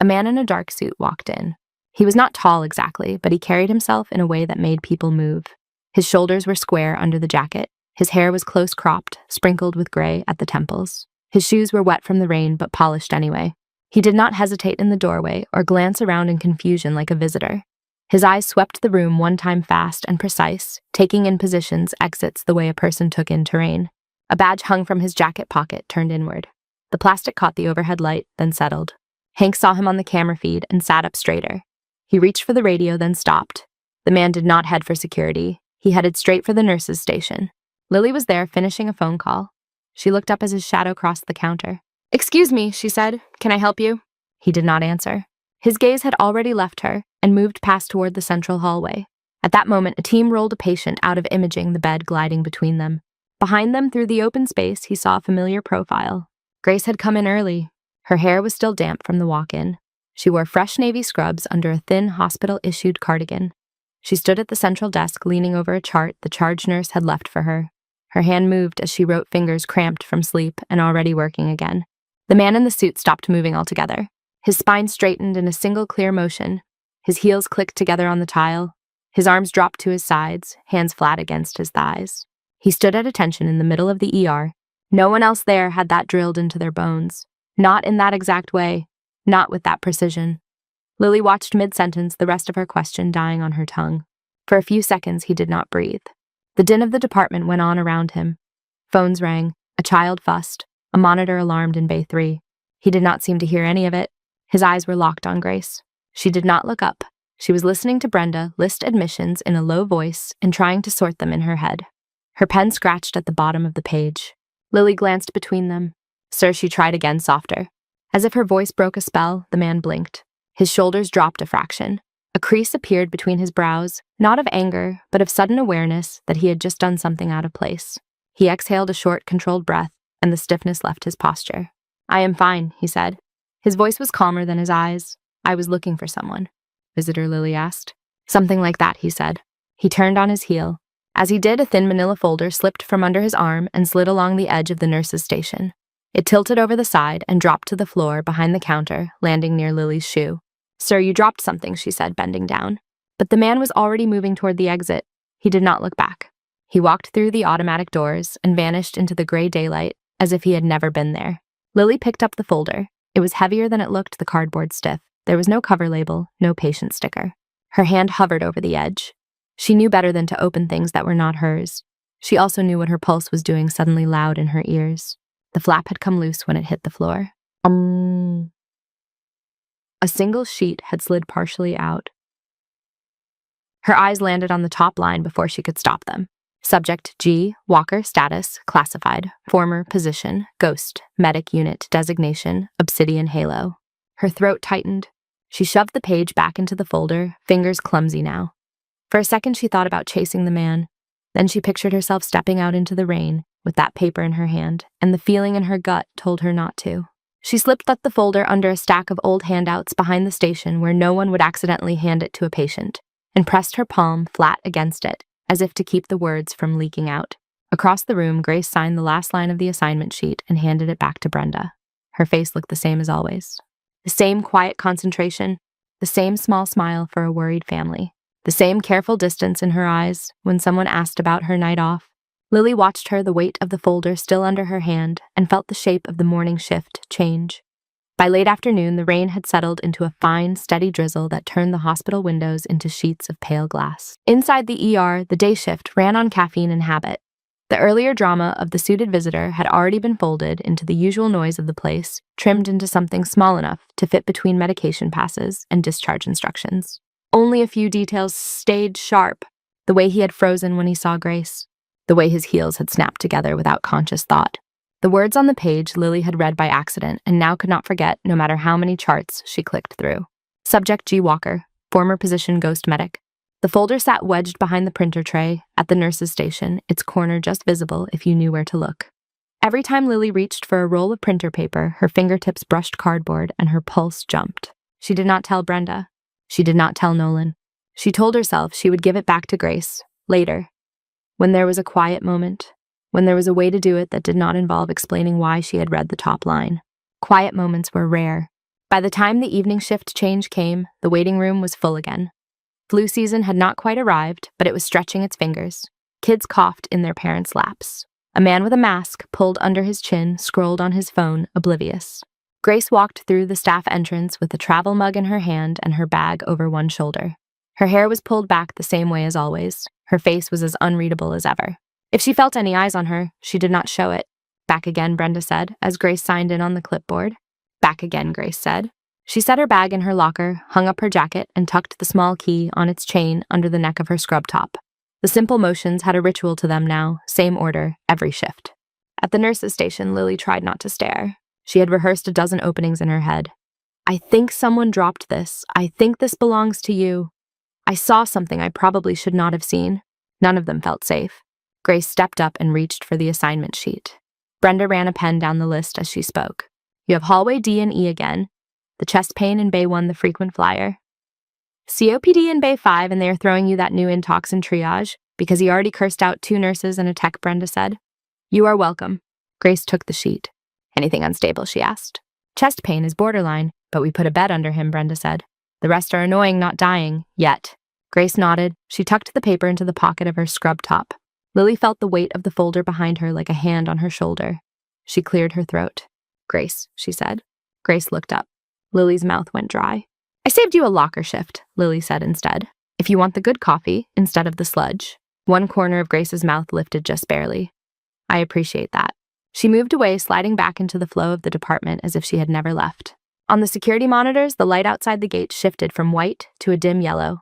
A man in a dark suit walked in. He was not tall exactly, but he carried himself in a way that made people move. His shoulders were square under the jacket. His hair was close cropped, sprinkled with gray at the temples. His shoes were wet from the rain, but polished anyway. He did not hesitate in the doorway or glance around in confusion like a visitor. His eyes swept the room one time fast and precise, taking in positions, exits the way a person took in terrain. A badge hung from his jacket pocket, turned inward. The plastic caught the overhead light, then settled. Hank saw him on the camera feed and sat up straighter. He reached for the radio, then stopped. The man did not head for security. He headed straight for the nurse's station. Lily was there, finishing a phone call. She looked up as his shadow crossed the counter. "Excuse me," she said. "Can I help you?" He did not answer. His gaze had already left her and moved past toward the central hallway. At that moment, a team rolled a patient out of imaging, the bed gliding between them. Behind them, through the open space, he saw a familiar profile. Grace had come in early. Her hair was still damp from the walk-in. She wore fresh navy scrubs under a thin hospital-issued cardigan. She stood at the central desk, leaning over a chart the charge nurse had left for her. Her hand moved as she wrote, fingers cramped from sleep and already working again. The man in the suit stopped moving altogether. His spine straightened in a single clear motion. His heels clicked together on the tile. His arms dropped to his sides, hands flat against his thighs. He stood at attention in the middle of the ER. No one else there had that drilled into their bones. Not in that exact way. Not with that precision. Lily watched mid-sentence, the rest of her question dying on her tongue. For a few seconds, he did not breathe. The din of the department went on around him. Phones rang. A child fussed. A monitor alarmed in Bay 3. He did not seem to hear any of it. His eyes were locked on Grace. She did not look up. She was listening to Brenda list admissions in a low voice and trying to sort them in her head. Her pen scratched at the bottom of the page. Lily glanced between them. "Sir," she tried again, softer. As if her voice broke a spell, the man blinked. His shoulders dropped a fraction. A crease appeared between his brows, not of anger, but of sudden awareness that he had just done something out of place. He exhaled a short, controlled breath, and the stiffness left his posture. "I am fine," he said. His voice was calmer than his eyes. "I was looking for someone." "Visitor?" Lily asked. "Something like that," he said. He turned on his heel. As he did, a thin manila folder slipped from under his arm and slid along the edge of the nurse's station. It tilted over the side and dropped to the floor behind the counter, landing near Lily's shoe. "Sir, you dropped something," she said, bending down. But the man was already moving toward the exit. He did not look back. He walked through the automatic doors and vanished into the gray daylight as if he had never been there. Lily picked up the folder. It was heavier than it looked, the cardboard stiff. There was no cover label, no patient sticker. Her hand hovered over the edge. She knew better than to open things that were not hers. She also knew what her pulse was doing suddenly loud in her ears. The flap had come loose when it hit the floor. A single sheet had slid partially out. Her eyes landed on the top line before she could stop them. Subject G, Walker, status, classified, former position, ghost, medic unit, designation, obsidian halo. Her throat tightened. She shoved the page back into the folder, fingers clumsy now. For a second, she thought about chasing the man. Then she pictured herself stepping out into the rain with that paper in her hand, and the feeling in her gut told her not to. She slipped the folder under a stack of old handouts behind the station where no one would accidentally hand it to a patient, and pressed her palm flat against it, as if to keep the words from leaking out. Across the room, Grace signed the last line of the assignment sheet and handed it back to Brenda. Her face looked the same as always. The same quiet concentration, the same small smile for a worried family, the same careful distance in her eyes when someone asked about her night off. Lily watched her, the weight of the folder still under her hand, and felt the shape of the morning shift change. By late afternoon, the rain had settled into a fine, steady drizzle that turned the hospital windows into sheets of pale glass. Inside the ER, the day shift ran on caffeine and habit. The earlier drama of the suited visitor had already been folded into the usual noise of the place, trimmed into something small enough to fit between medication passes and discharge instructions. Only a few details stayed sharp: the way he had frozen when he saw Grace, the way his heels had snapped together without conscious thought. The words on the page Lily had read by accident and now could not forget no matter how many charts she clicked through. Subject G. Walker, former position ghost medic. The folder sat wedged behind the printer tray at the nurse's station, its corner just visible if you knew where to look. Every time Lily reached for a roll of printer paper, her fingertips brushed cardboard and her pulse jumped. She did not tell Brenda. She did not tell Nolan. She told herself she would give it back to Grace, later, when there was a quiet moment, when there was a way to do it that did not involve explaining why she had read the top line. Quiet moments were rare. By the time the evening shift change came, the waiting room was full again. Flu season had not quite arrived, but it was stretching its fingers. Kids coughed in their parents' laps. A man with a mask pulled under his chin scrolled on his phone, oblivious. Grace walked through the staff entrance with a travel mug in her hand and her bag over one shoulder. Her hair was pulled back the same way as always. Her face was as unreadable as ever. If she felt any eyes on her, she did not show it. Back again, Brenda said, as Grace signed in on the clipboard. Back again, Grace said. She set her bag in her locker, hung up her jacket, and tucked the small key on its chain under the neck of her scrub top. The simple motions had a ritual to them now, same order, every shift. At the nurse's station, Lily tried not to stare. She had rehearsed a dozen openings in her head. I think someone dropped this. I think this belongs to you. I saw something I probably should not have seen. None of them felt safe. Grace stepped up and reached for the assignment sheet. Brenda ran a pen down the list as she spoke. You have hallway D and E again. The chest pain in Bay 1, the frequent flyer. COPD in Bay 5, and they are throwing you that new intox in triage because he already cursed out 2 nurses and a tech, Brenda said. You are welcome. Grace took the sheet. Anything unstable, she asked. Chest pain is borderline, but we put a bed under him, Brenda said. The rest are annoying, not dying, yet. Grace nodded. She tucked the paper into the pocket of her scrub top. Lily felt the weight of the folder behind her like a hand on her shoulder. She cleared her throat. Grace, she said. Grace looked up. Lily's mouth went dry. I saved you a locker shift, Lily said instead. If you want the good coffee instead of the sludge. One corner of Grace's mouth lifted just barely. I appreciate that. She moved away, sliding back into the flow of the department as if she had never left. On the security monitors, the light outside the gate shifted from white to a dim yellow.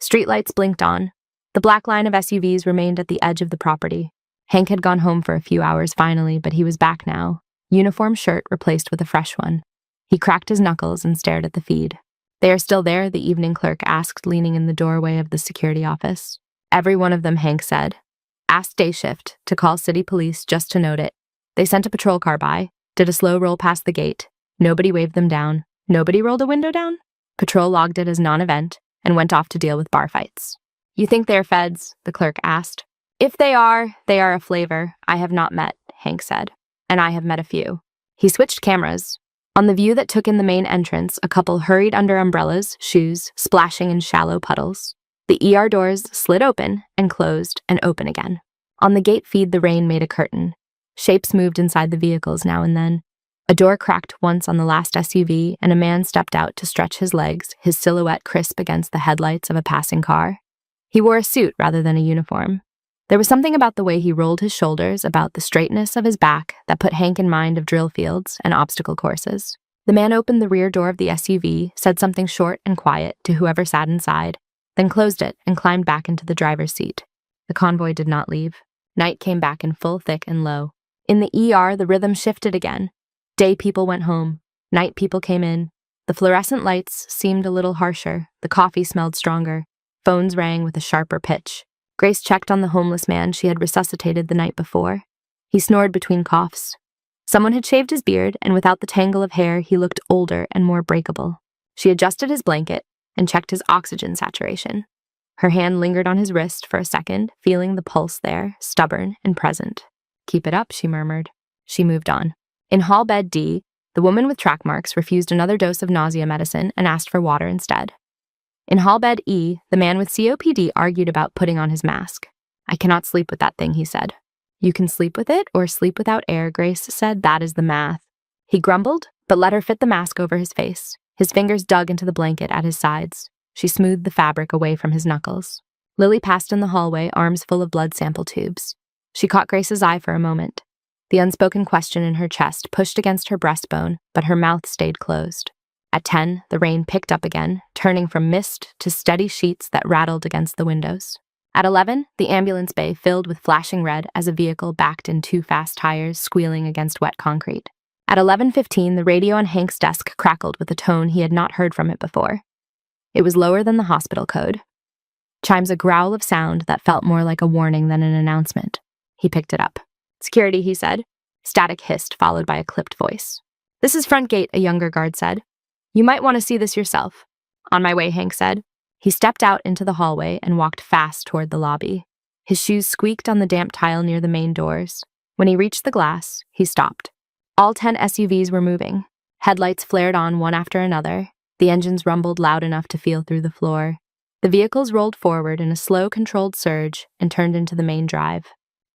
Streetlights blinked on. The black line of SUVs remained at the edge of the property. Hank had gone home for a few hours finally, but he was back now. Uniform shirt replaced with a fresh one. He cracked his knuckles and stared at the feed. They are still there, the evening clerk asked, leaning in the doorway of the security office. Every one of them, Hank said. Asked day shift to call city police just to note it. They sent a patrol car by, did a slow roll past the gate. Nobody waved them down. Nobody rolled a window down? Patrol logged it as non-event and went off to deal with bar fights. You think they're feds? The clerk asked. If they are a flavor I have not met, Hank said. And I have met a few. He switched cameras. On the view that took in the main entrance, a couple hurried under umbrellas, shoes, splashing in shallow puddles. The ER doors slid open and closed and open again. On the gate feed, the rain made a curtain. Shapes moved inside the vehicles now and then. A door cracked once on the last SUV, and a man stepped out to stretch his legs, his silhouette crisp against the headlights of a passing car. He wore a suit rather than a uniform. There was something about the way he rolled his shoulders, about the straightness of his back, that put Hank in mind of drill fields and obstacle courses. The man opened the rear door of the SUV, said something short and quiet to whoever sat inside, then closed it and climbed back into the driver's seat. The convoy did not leave. Night came back in full, thick, and low. In the ER, the rhythm shifted again. Day people went home. Night people came in. The fluorescent lights seemed a little harsher. The coffee smelled stronger. Phones rang with a sharper pitch. Grace checked on the homeless man she had resuscitated the night before. He snored between coughs. Someone had shaved his beard, and without the tangle of hair, he looked older and more breakable. She adjusted his blanket and checked his oxygen saturation. Her hand lingered on his wrist for a second, feeling the pulse there, stubborn and present. "Keep it up," she murmured. She moved on. In hall bed D, the woman with track marks refused another dose of nausea medicine and asked for water instead. In hall bed E, the man with COPD argued about putting on his mask. "I cannot sleep with that thing," he said. "You can sleep with it or sleep without air," Grace said. "That is the math." He grumbled, but let her fit the mask over his face. His fingers dug into the blanket at his sides. She smoothed the fabric away from his knuckles. Lily passed in the hallway, arms full of blood sample tubes. She caught Grace's eye for a moment. The unspoken question in her chest pushed against her breastbone, but her mouth stayed closed. At 10, the rain picked up again, turning from mist to steady sheets that rattled against the windows. At 11, the ambulance bay filled with flashing red as a vehicle backed in two fast tires, squealing against wet concrete. At 11:15, the radio on Hank's desk crackled with a tone he had not heard from it before. It was lower than the hospital code. Chimes a growl of sound that felt more like a warning than an announcement. He picked it up. "Security," he said. Static hissed, followed by a clipped voice. "This is front gate," a younger guard said. "You might want to see this yourself." "On my way," Hank said. He stepped out into the hallway and walked fast toward the lobby. His shoes squeaked on the damp tile near the main doors. When he reached the glass, he stopped. All 10 SUVs were moving. Headlights flared on one after another. The engines rumbled loud enough to feel through the floor. The vehicles rolled forward in a slow, controlled surge and turned into the main drive.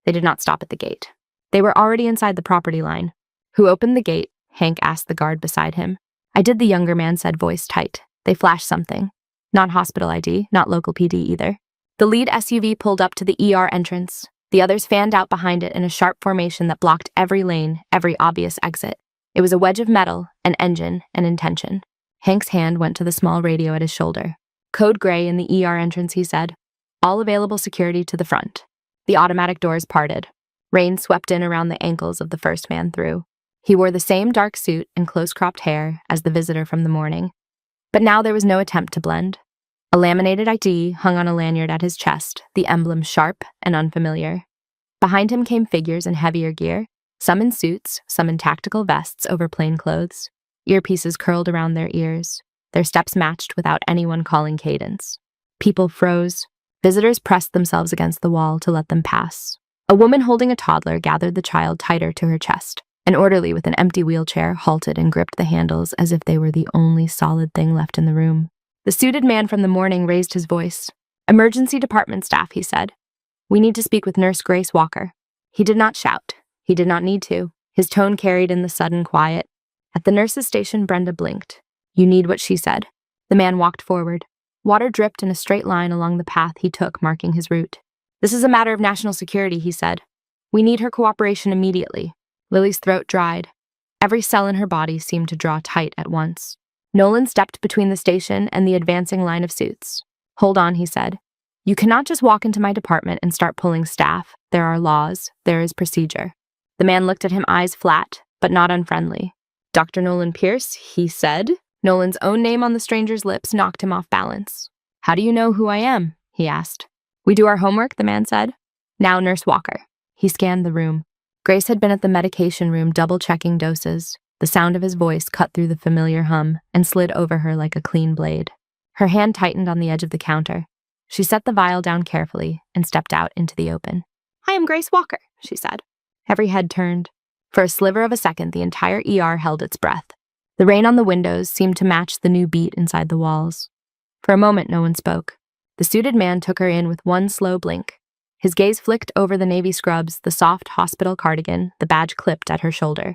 They did not stop at the gate. They were already inside the property line. "Who opened the gate?" Hank asked the guard beside him. "I did," the younger man said, voice tight. They flashed something. Not hospital ID, not local PD either. The lead SUV pulled up to the ER entrance. The others fanned out behind it in a sharp formation that blocked every lane, every obvious exit. It was a wedge of metal, an engine, an intention. Hank's hand went to the small radio at his shoulder. "Code gray in the ER entrance," he said. "All available security to the front." The automatic doors parted. Rain swept in around the ankles of the first man through. He wore the same dark suit and close-cropped hair as the visitor from the morning. But now there was no attempt to blend. A laminated ID hung on a lanyard at his chest, the emblem sharp and unfamiliar. Behind him came figures in heavier gear, some in suits, some in tactical vests over plain clothes. Earpieces curled around their ears. Their steps matched without anyone calling cadence. People froze. Visitors pressed themselves against the wall to let them pass. A woman holding a toddler gathered the child tighter to her chest. An orderly with an empty wheelchair halted and gripped the handles as if they were the only solid thing left in the room. The suited man from the morning raised his voice. "Emergency department staff," he said. "We need to speak with Nurse Grace Walker." He did not shout. He did not need to. His tone carried in the sudden quiet. At the nurse's station, Brenda blinked. "You need what she said." The man walked forward. Water dripped in a straight line along the path he took, marking his route. "This is a matter of national security," he said. "We need her cooperation immediately." Lily's throat dried. Every cell in her body seemed to draw tight at once. Nolan stepped between the station and the advancing line of suits. "Hold on," he said. "You cannot just walk into my department and start pulling staff. There are laws. There is procedure." The man looked at him, eyes flat, but not unfriendly. "Dr. Nolan Pierce," he said. Nolan's own name on the stranger's lips knocked him off balance. "How do you know who I am?" he asked. "We do our homework," the man said. "Now, Nurse Walker." He scanned the room. Grace had been at the medication room double-checking doses. The sound of his voice cut through the familiar hum and slid over her like a clean blade. Her hand tightened on the edge of the counter. She set the vial down carefully and stepped out into the open. "I am Grace Walker," she said. Every head turned. For a sliver of a second, the entire ER held its breath. The rain on the windows seemed to match the new beat inside the walls. For a moment, no one spoke. The suited man took her in with one slow blink. His gaze flicked over the navy scrubs, the soft hospital cardigan, the badge clipped at her shoulder.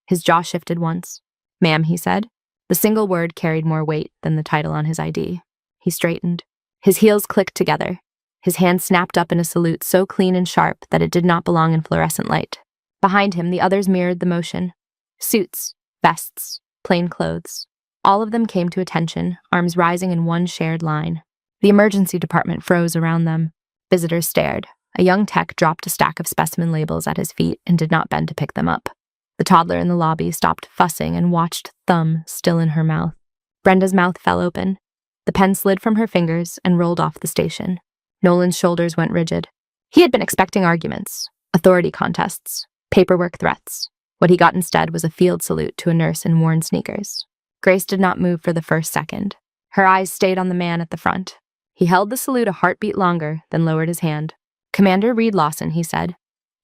His jaw shifted once. "Ma'am," he said. The single word carried more weight than the title on his ID. He straightened. His heels clicked together. His hand snapped up in a salute so clean and sharp that it did not belong in fluorescent light. Behind him, the others mirrored the motion. Suits, vests, plain clothes. All of them came to attention, arms rising in one shared line. The emergency department froze around them. Visitors stared. A young tech dropped a stack of specimen labels at his feet and did not bend to pick them up. The toddler in the lobby stopped fussing and watched thumb still in her mouth. Brenda's mouth fell open. The pen slid from her fingers and rolled off the station. Nolan's shoulders went rigid. He had been expecting arguments, authority contests, paperwork threats. What he got instead was a field salute to a nurse in worn sneakers. Grace did not move for the first second. Her eyes stayed on the man at the front. He held the salute a heartbeat longer, then lowered his hand. "Commander Reed Lawson," he said.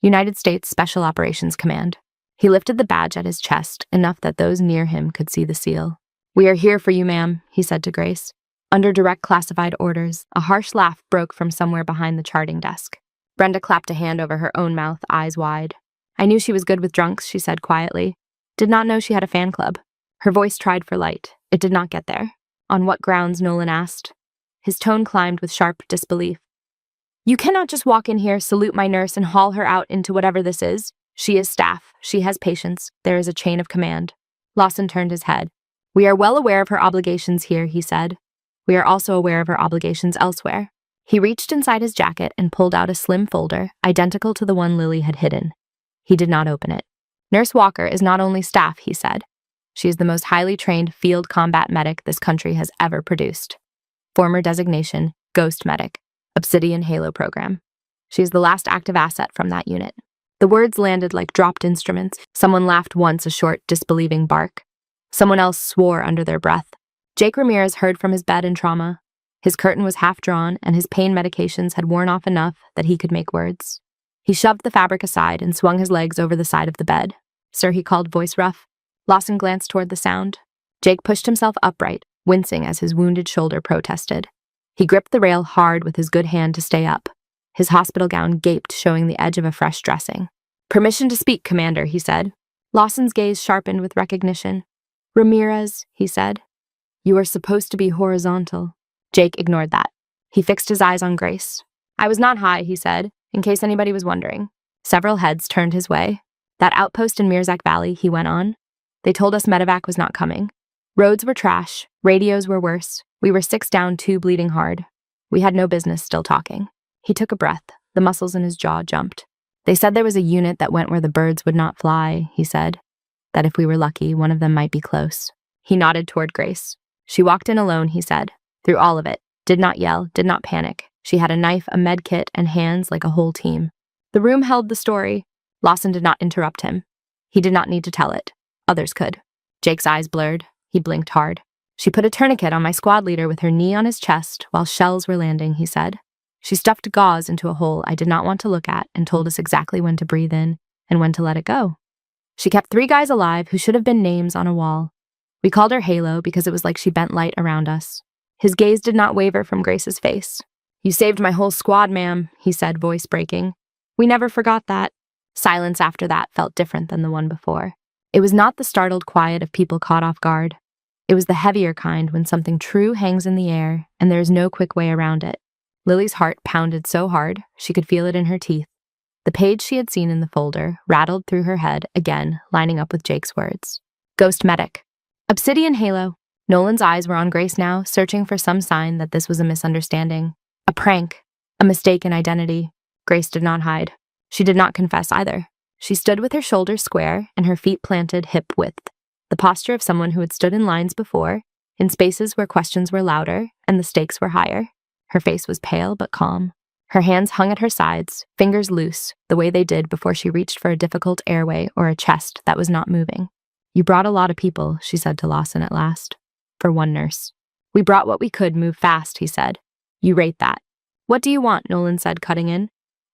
"United States Special Operations Command." He lifted the badge at his chest, enough that those near him could see the seal. "We are here for you, ma'am," he said to Grace. Under direct classified orders, a harsh laugh broke from somewhere behind the charting desk. Brenda clapped a hand over her own mouth, eyes wide. "I knew she was good with drunks," she said quietly. "Did not know she had a fan club." Her voice tried for light. It did not get there. "On what grounds?" Nolan asked. His tone climbed with sharp disbelief. "You cannot just walk in here, salute my nurse, and haul her out into whatever this is. She is staff. She has patients. There is a chain of command." Lawson turned his head. "We are well aware of her obligations here," he said. "We are also aware of her obligations elsewhere." He reached inside his jacket and pulled out a slim folder, identical to the one Lily had hidden. He did not open it. "Nurse Walker is not only staff," he said. "She is the most highly trained field combat medic this country has ever produced. Former designation, Ghost Medic, Obsidian Halo Program. She is the last active asset from that unit." The words landed like dropped instruments. Someone laughed once, a short, disbelieving bark. Someone else swore under their breath. Jake Ramirez heard from his bed in trauma. His curtain was half drawn, and his pain medications had worn off enough that he could make words. He shoved the fabric aside and swung his legs over the side of the bed. "Sir," he called, voice rough. Lawson glanced toward the sound. Jake pushed himself upright, wincing as his wounded shoulder protested. He gripped the rail hard with his good hand to stay up. His hospital gown gaped, showing the edge of a fresh dressing. "Permission to speak, Commander," he said. Lawson's gaze sharpened with recognition. "Ramirez," he said. "You are supposed to be horizontal." Jake ignored that. He fixed his eyes on Grace. "I was not high," he said, in case anybody was wondering. Several heads turned his way. "That outpost in Mirzak Valley," he went on. "They told us medevac was not coming. Roads were trash. Radios were worse. We were 6 down, 2 bleeding hard. We had no business still talking." He took a breath. The muscles in his jaw jumped. "They said there was a unit that went where the birds would not fly," he said. "That if we were lucky, one of them might be close." He nodded toward Grace. "She walked in alone," he said. "Through all of it. Did not yell, did not panic. She had a knife, a med kit, and hands like a whole team." The room held the story. Lawson did not interrupt him. He did not need to tell it. Others could. Jake's eyes blurred. He blinked hard. "She put a tourniquet on my squad leader with her knee on his chest while shells were landing," he said. "She stuffed gauze into a hole I did not want to look at and told us exactly when to breathe in and when to let it go. She kept 3 guys alive who should have been names on a wall. We called her Halo because it was like she bent light around us." His gaze did not waver from Grace's face. "You saved my whole squad, ma'am," he said, voice breaking. "We never forgot that." Silence after that felt different than the one before. It was not the startled quiet of people caught off guard. It was the heavier kind when something true hangs in the air and there is no quick way around it. Lily's heart pounded so hard she could feel it in her teeth. The page she had seen in the folder rattled through her head again, lining up with Jake's words. Ghost Medic. Obsidian Halo. Nolan's eyes were on Grace now, searching for some sign that this was a misunderstanding. A prank. A mistaken identity. Grace did not hide. She did not confess either. She stood with her shoulders square and her feet planted hip width. The posture of someone who had stood in lines before, in spaces where questions were louder and the stakes were higher. Her face was pale but calm. Her hands hung at her sides, fingers loose, the way they did before she reached for a difficult airway or a chest that was not moving. "You brought a lot of people," she said to Lawson at last. "For one nurse." "We brought what we could move fast," he said. "You rate that." "What do you want?" Nolan said, cutting in.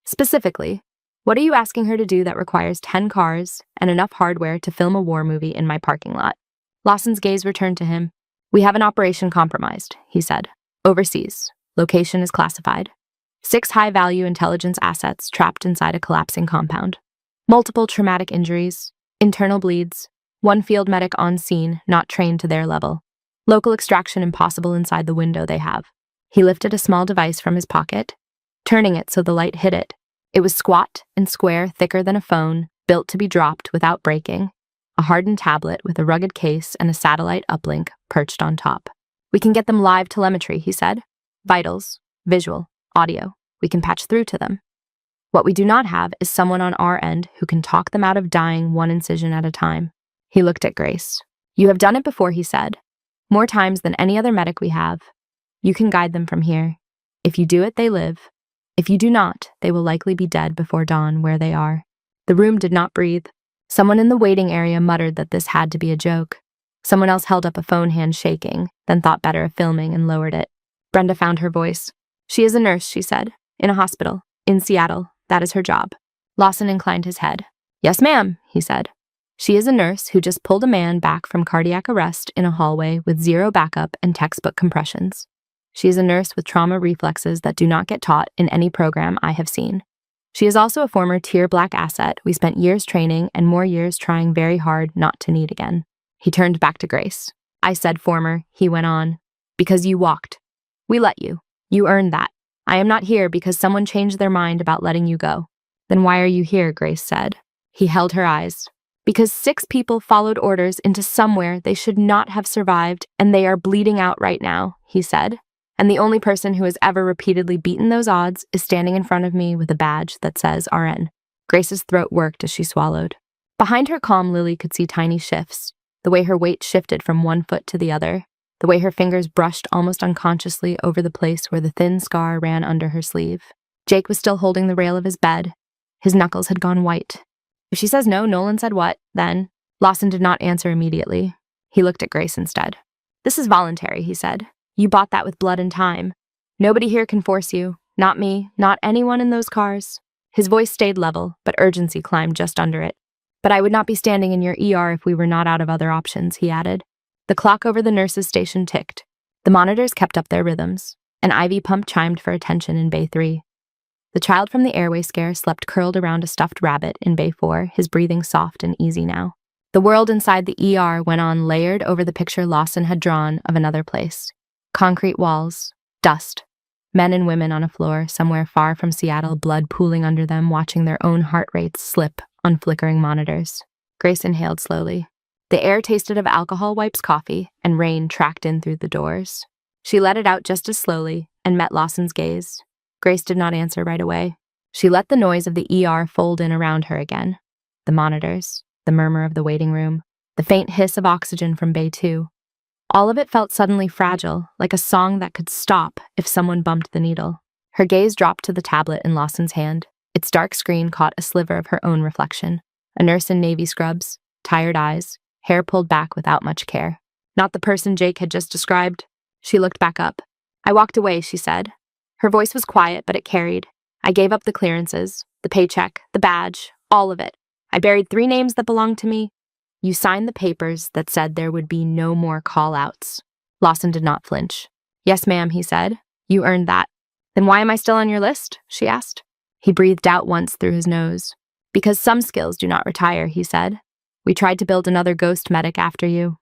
"Specifically, what are you asking her to do that requires 10 cars and enough hardware to film a war movie in my parking lot?" Lawson's gaze returned to him. "We have an operation compromised," he said. "Overseas. Location is classified. 6 high-value intelligence assets trapped inside a collapsing compound. Multiple traumatic injuries, internal bleeds, 1 field medic on scene not trained to their level. Local extraction impossible inside the window they have." He lifted a small device from his pocket, turning it so the light hit it. It was squat and square, thicker than a phone, built to be dropped without breaking. A hardened tablet with a rugged case and a satellite uplink perched on top. "We can get them live telemetry," he said. "Vitals, visual, audio. We can patch through to them. What we do not have is someone on our end who can talk them out of dying 1 incision at a time." He looked at Grace. "You have done it before," he said. "More times than any other medic we have. You can guide them from here. If you do it, they live. If you do not, they will likely be dead before dawn where they are." The room did not breathe. Someone in the waiting area muttered that this had to be a joke. Someone else held up a phone, hand shaking, then thought better of filming and lowered it. Brenda found her voice. "She is a nurse," she said, "in a hospital, in Seattle. That is her job." Lawson inclined his head. "Yes, ma'am," he said. "She is a nurse who just pulled a man back from cardiac arrest in a hallway with zero backup and textbook compressions. She is a nurse with trauma reflexes that do not get taught in any program I have seen. She is also a former Tier Black asset we spent years training and more years trying very hard not to need again." He turned back to Grace. "I said former," he went on, "because you walked. We let you. You earned that. I am not here because someone changed their mind about letting you go." "Then why are you here?" Grace said. He held her eyes. "Because 6 people followed orders into somewhere they should not have survived, and they are bleeding out right now," he said. "And the only person who has ever repeatedly beaten those odds is standing in front of me with a badge that says RN. Grace's throat worked as she swallowed. Behind her calm, Lily could see tiny shifts, the way her weight shifted from one foot to the other, the way her fingers brushed almost unconsciously over the place where the thin scar ran under her sleeve. Jake was still holding the rail of his bed. His knuckles had gone white. If she says no, Nolan said what, then? Lawson did not answer immediately. He looked at Grace instead. "This is voluntary," he said. "You bought that with blood and time. Nobody here can force you. Not me, not anyone in those cars." His voice stayed level, but urgency climbed just under it. "But I would not be standing in your ER if we were not out of other options," he added. The clock over the nurse's station ticked. The monitors kept up their rhythms. An IV pump chimed for attention in Bay 3. The child from the airway scare slept curled around a stuffed rabbit in Bay 4, his breathing soft and easy now. The world inside the ER went on layered over the picture Lawson had drawn of another place. Concrete walls, dust, men and women on a floor somewhere far from Seattle, blood pooling under them, watching their own heart rates slip on flickering monitors. Grace inhaled slowly. The air tasted of alcohol wipes coffee, and rain tracked in through the doors. She let it out just as slowly and met Lawson's gaze. Grace did not answer right away. She let the noise of the ER fold in around her again. The monitors, the murmur of the waiting room, the faint hiss of oxygen from Bay 2. All of it felt suddenly fragile, like a song that could stop if someone bumped the needle. Her gaze dropped to the tablet in Lawson's hand. Its dark screen caught a sliver of her own reflection. A nurse in navy scrubs, tired eyes, hair pulled back without much care. Not the person Jake had just described. She looked back up. "I walked away," she said. Her voice was quiet, but it carried. "I gave up the clearances, the paycheck, the badge, all of it. I buried 3 names that belonged to me. You signed the papers that said there would be no more call-outs." Lawson did not flinch. "Yes, ma'am," he said. "You earned that." "Then why am I still on your list?" she asked. He breathed out once through his nose. "Because some skills do not retire," he said. "We tried to build another ghost medic after you.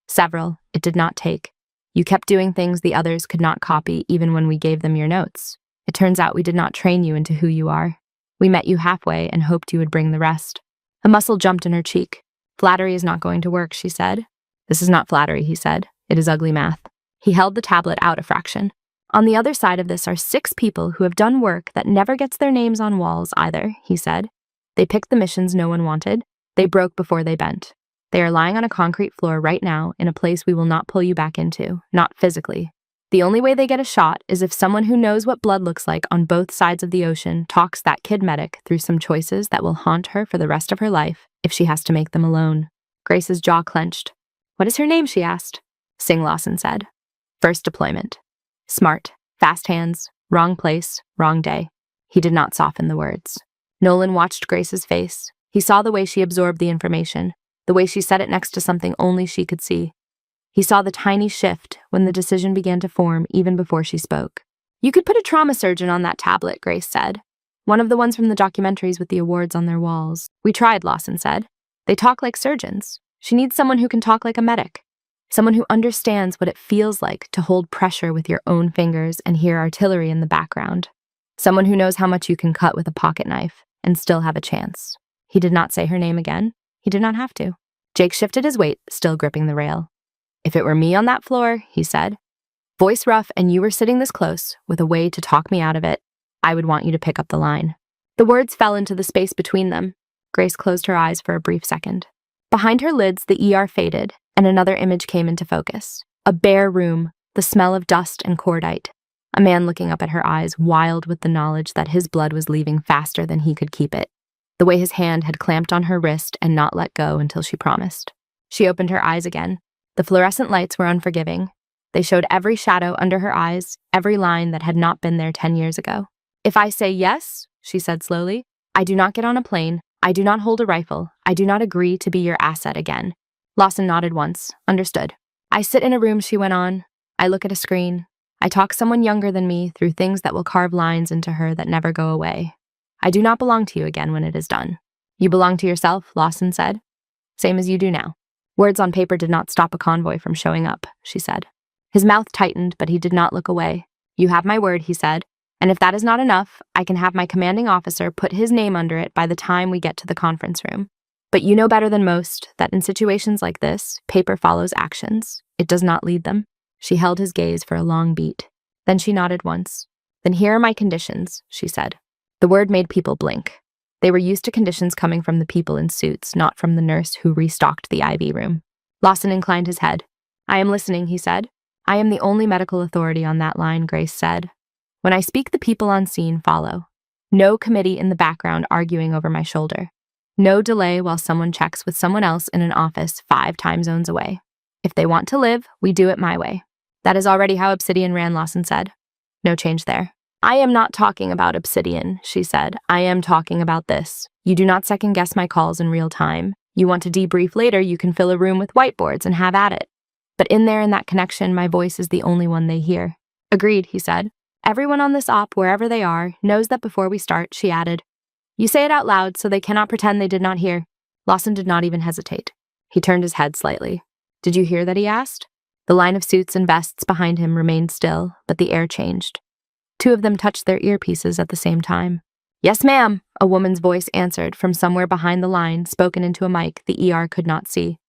Several. It did not take. You kept doing things the others could not copy even when we gave them your notes. It turns out we did not train you into who you are. We met you halfway and hoped you would bring the rest." A muscle jumped in her cheek. "Flattery is not going to work," she said. "This is not flattery," he said. "It is ugly math." He held the tablet out a fraction. "On the other side of this are 6 people who have done work that never gets their names on walls either," he said. "They picked the missions no one wanted. They broke before they bent. They are lying on a concrete floor right now in a place we will not pull you back into, not physically. The only way they get a shot is if someone who knows what blood looks like on both sides of the ocean talks that kid medic through some choices that will haunt her for the rest of her life if she has to make them alone." Grace's jaw clenched. "What is her name?" she asked. Sing, Lawson said. "First deployment. Smart, fast hands, wrong place, wrong day." He did not soften the words. Nolan watched Grace's face. He saw the way she absorbed the information, the way she said it next to something only she could see. He saw the tiny shift when the decision began to form even before she spoke. "You could put a trauma surgeon on that tablet," Grace said. "One of the ones from the documentaries with the awards on their walls." "We tried," Lawson said. "They talk like surgeons. She needs someone who can talk like a medic. Someone who understands what it feels like to hold pressure with your own fingers and hear artillery in the background. Someone who knows how much you can cut with a pocket knife and still have a chance." He did not say her name again. He did not have to. Jake shifted his weight, still gripping the rail. "If it were me on that floor," he said, "voice rough, and you were sitting this close, with a way to talk me out of it, I would want you to pick up the line." The words fell into the space between them. Grace closed her eyes for a brief second. Behind her lids, the ER faded, and another image came into focus. A bare room, the smell of dust and cordite. A man looking up at her eyes, wild with the knowledge that his blood was leaving faster than he could keep it. the way his hand had clamped on her wrist and not let go until she promised. She opened her eyes again. The fluorescent lights were unforgiving. They showed every shadow under her eyes, every line that had not been there 10 years ago. "If I say yes," she said slowly, "I do not get on a plane, I do not hold a rifle, I do not agree to be your asset again." Lawson nodded once. Understood. "I sit in a room," she went on. "I look at a screen. I talk someone younger than me through things that will carve lines into her that never go away. I do not belong to you again when it is done." "You belong to yourself," Lawson said. "Same as you do now." "Words on paper did not stop a convoy from showing up," she said. His mouth tightened, but he did not look away. "You have my word," he said, "and if that is not enough, I can have my commanding officer put his name under it by the time we get to the conference room. But you know better than most that in situations like this, paper follows actions. It does not lead them." She held his gaze for a long beat. Then she nodded once. "Then here are my conditions," she said. The word made people blink. They were used to conditions coming from the people in suits, not from the nurse who restocked the IV room. Lawson inclined his head. "I am listening," he said. "I am the only medical authority on that line," Grace said. "When I speak, the people on scene follow. No committee in the background arguing over my shoulder. No delay while someone checks with someone else in an office 5 time zones away. If they want to live, we do it my way." "That is already how Obsidian ran," Lawson said. "No change there." "I am not talking about Obsidian," she said. "I am talking about this. You do not second-guess my calls in real time. You want to debrief later, you can fill a room with whiteboards and have at it. But in there, in that connection, my voice is the only one they hear." "Agreed," he said. "Everyone on this op, wherever they are, knows that before we start," she added. "You say it out loud so they cannot pretend they did not hear." Lawson did not even hesitate. He turned his head slightly. "Did you hear that?" he asked. The line of suits and vests behind him remained still, but the air changed. 2 of them touched their earpieces at the same time. "Yes, ma'am," a woman's voice answered from somewhere behind the line, spoken into a mic the ER could not see.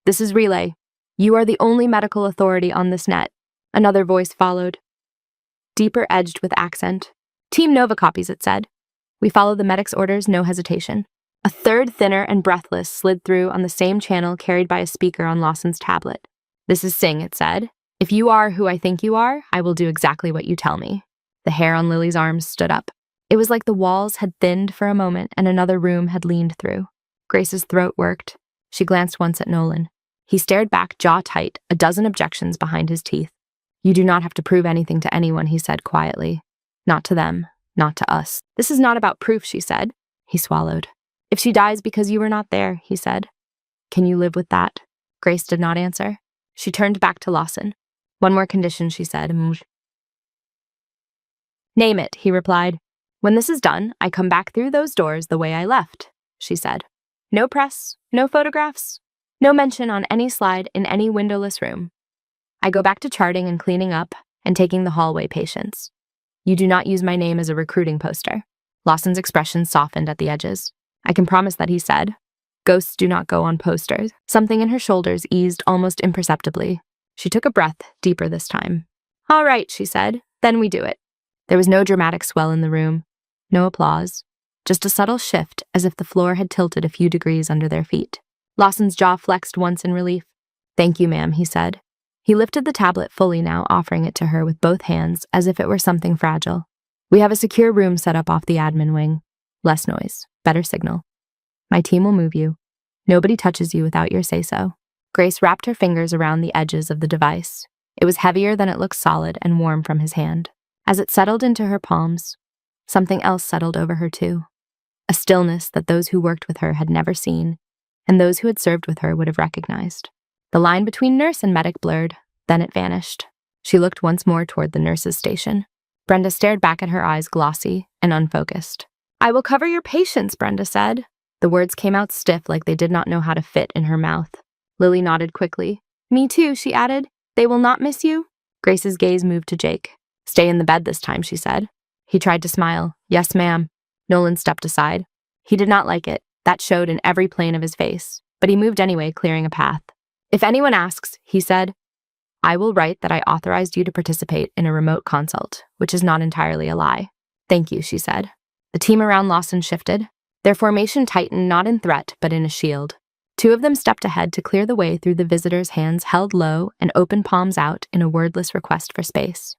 "This is Relay. You are the only medical authority on this net." Another voice followed, deeper edged with accent. "Team Nova copies," it said. "We follow the medic's orders, no hesitation." A third, thinner and breathless, slid through on the same channel carried by a speaker on Lawson's tablet. "This is Singh," it said. "If you are who I think you are, I will do exactly what you tell me." The hair on Lily's arms stood up. It was like the walls had thinned for a moment and another room had leaned through. Grace's throat worked. She glanced once at Nolan. He stared back, jaw tight, a dozen objections behind his teeth. "You do not have to prove anything to anyone," he said quietly. "Not to them, not to us." "This is not about proof," she said. He swallowed. "If she dies because you were not there," he said. "Can you live with that?" Grace did not answer. She turned back to Lawson. "One more condition," she said. "Name it," he replied. "When this is done, I come back through those doors the way I left," she said. "No press, no photographs, no mention on any slide in any windowless room. I go back to charting and cleaning up and taking the hallway patients. You do not use my name as a recruiting poster." Lawson's expression softened at the edges. "I can promise that," he said. "Ghosts do not go on posters." Something in her shoulders eased almost imperceptibly. She took a breath, deeper this time. "All right," she said. "Then we do it." There was no dramatic swell in the room, no applause, just a subtle shift as if the floor had tilted a few degrees under their feet. Lawson's jaw flexed once in relief. "Thank you, ma'am," he said. He lifted the tablet fully now, offering it to her with both hands as if it were something fragile. "We have a secure room set up off the admin wing. Less noise, better signal. My team will move you. Nobody touches you without your say-so." Grace wrapped her fingers around the edges of the device. It was heavier than it looked solid and warm from his hand. As it settled into her palms, something else settled over her too. A stillness that those who worked with her had never seen, and those who had served with her would have recognized. The line between nurse and medic blurred, then it vanished. She looked once more toward the nurse's station. Brenda stared back at her eyes glossy and unfocused. "I will cover your patients," Brenda said. The words came out stiff like they did not know how to fit in her mouth. Lily nodded quickly. "Me too," she added. "They will not miss you?" Grace's gaze moved to Jake. "Stay in the bed this time," she said. He tried to smile. "Yes, ma'am." Nolan stepped aside. He did not like it. That showed in every plane of his face. But he moved anyway, clearing a path. "If anyone asks," he said, "I will write that I authorized you to participate in a remote consult, which is not entirely a lie." "Thank you," she said. The team around Lawson shifted. Their formation tightened not in threat, but in a shield. 2 of them stepped ahead to clear the way through the visitors' hands held low and open palms out in a wordless request for space.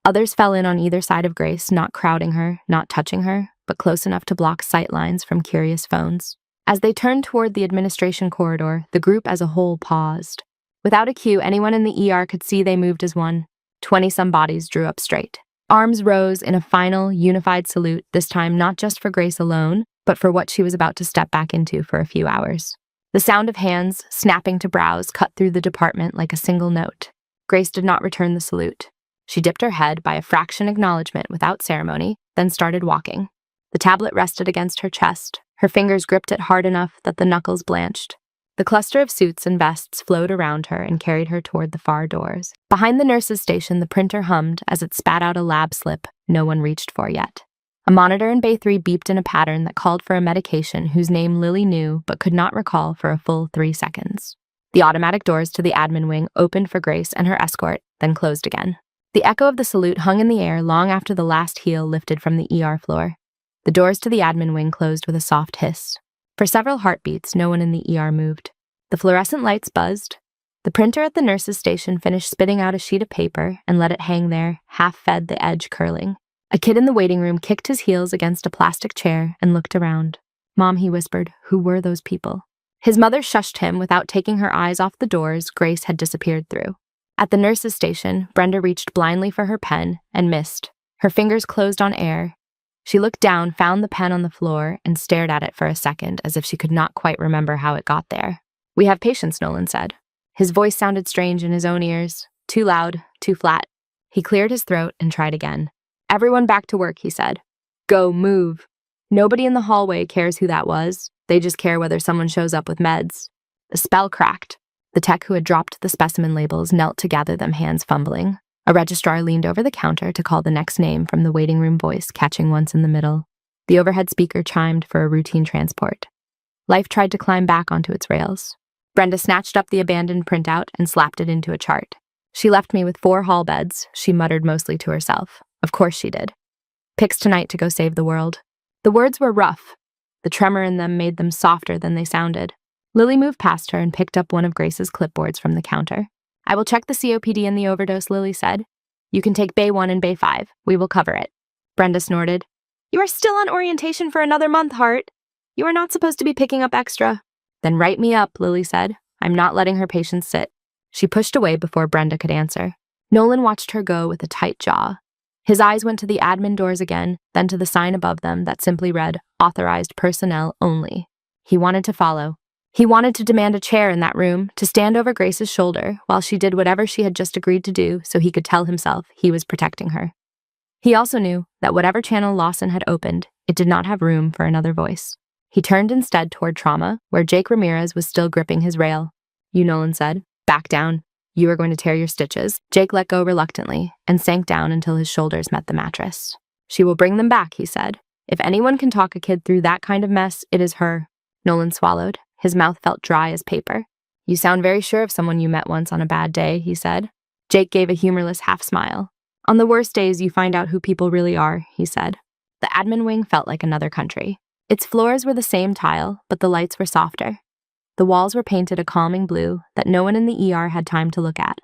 Others fell in on either side of Grace, not crowding her, not touching her, but close enough to block sight lines from curious phones. As they turned toward the administration corridor, the group as a whole paused. Without a cue, anyone in the ER could see they moved as one. 20-some bodies drew up straight. Arms rose in a final, unified salute, this time not just for Grace alone, but for what she was about to step back into for a few hours. The sound of hands snapping to brows cut through the department like a single note. Grace did not return the salute. She dipped her head by a fraction acknowledgement without ceremony, then started walking. The tablet rested against her chest. Her fingers gripped it hard enough that the knuckles blanched. The cluster of suits and vests flowed around her and carried her toward the far doors. Behind the nurse's station, the printer hummed as it spat out a lab slip no one reached for yet. A monitor in Bay 3 beeped in a pattern that called for a medication whose name Lily knew but could not recall for a full 3 seconds. The automatic doors to the admin wing opened for Grace and her escort, then closed again. The echo of the salute hung in the air long after the last heel lifted from the ER floor. The doors to the admin wing closed with a soft hiss. For several heartbeats, no one in the ER moved. The fluorescent lights buzzed. The printer at the nurse's station finished spitting out a sheet of paper and let it hang there, half-fed, the edge curling. A kid in the waiting room kicked his heels against a plastic chair and looked around. "Mom," he whispered, "who were those people?" His mother shushed him without taking her eyes off the doors Grace had disappeared through. At the nurse's station, Brenda reached blindly for her pen and missed. Her fingers closed on air. She looked down, found the pen on the floor, and stared at it for a second as if she could not quite remember how it got there. "We have patients," Nolan said. His voice sounded strange in his own ears, too loud, too flat. He cleared his throat and tried again. "Everyone back to work," he said. "Go, move. Nobody in the hallway cares who that was. They just care whether someone shows up with meds." The spell cracked. The tech who had dropped the specimen labels knelt to gather them, hands fumbling. A registrar leaned over the counter to call the next name from the waiting room voice, catching once in the middle. The overhead speaker chimed for a routine transport. Life tried to climb back onto its rails. Brenda snatched up the abandoned printout and slapped it into a chart. "She left me with 4 hall beds," she muttered mostly to herself. Of course she did. "Picks tonight to go save the world." The words were rough. The tremor in them made them softer than they sounded. Lily moved past her and picked up one of Grace's clipboards from the counter. "I will check the COPD and the overdose," Lily said. "You can take Bay 1 and Bay 5. We will cover it." Brenda snorted. "You are still on orientation for another month, Hart. You are not supposed to be picking up extra." "Then write me up," Lily said. "I'm not letting her patients sit." She pushed away before Brenda could answer. Nolan watched her go with a tight jaw. His eyes went to the admin doors again, then to the sign above them that simply read, "Authorized personnel only." He wanted to follow. He wanted to demand a chair in that room, to stand over Grace's shoulder while she did whatever she had just agreed to do so he could tell himself he was protecting her. He also knew that whatever channel Lawson had opened, it did not have room for another voice. He turned instead toward trauma, where Jake Ramirez was still gripping his rail. "You," Nolan said. "Back down. You are going to tear your stitches." Jake let go reluctantly and sank down until his shoulders met the mattress. "She will bring them back," he said. "If anyone can talk a kid through that kind of mess, it is her." Nolan swallowed. His mouth felt dry as paper. "You sound very sure of someone you met once on a bad day," he said. Jake gave a humorless half-smile. "On the worst days, you find out who people really are," he said. The admin wing felt like another country. Its floors were the same tile, but the lights were softer. The walls were painted a calming blue that no one in the ER had time to look at.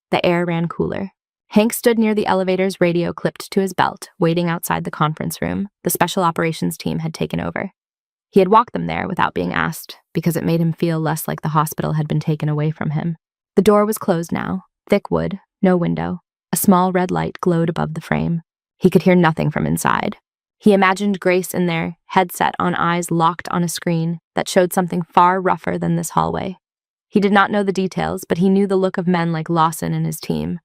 The air ran cooler. Hank stood near the elevator's radio clipped to his belt, waiting outside the conference room the special operations team had taken over. He had walked them there without being asked, because it made him feel less like the hospital had been taken away from him. The door was closed now, thick wood, no window. A small red light glowed above the frame. He could hear nothing from inside. He imagined Grace in there, headset on, eyes locked on a screen that showed something far rougher than this hallway. He did not know the details, but he knew the look of men like Lawson and his team.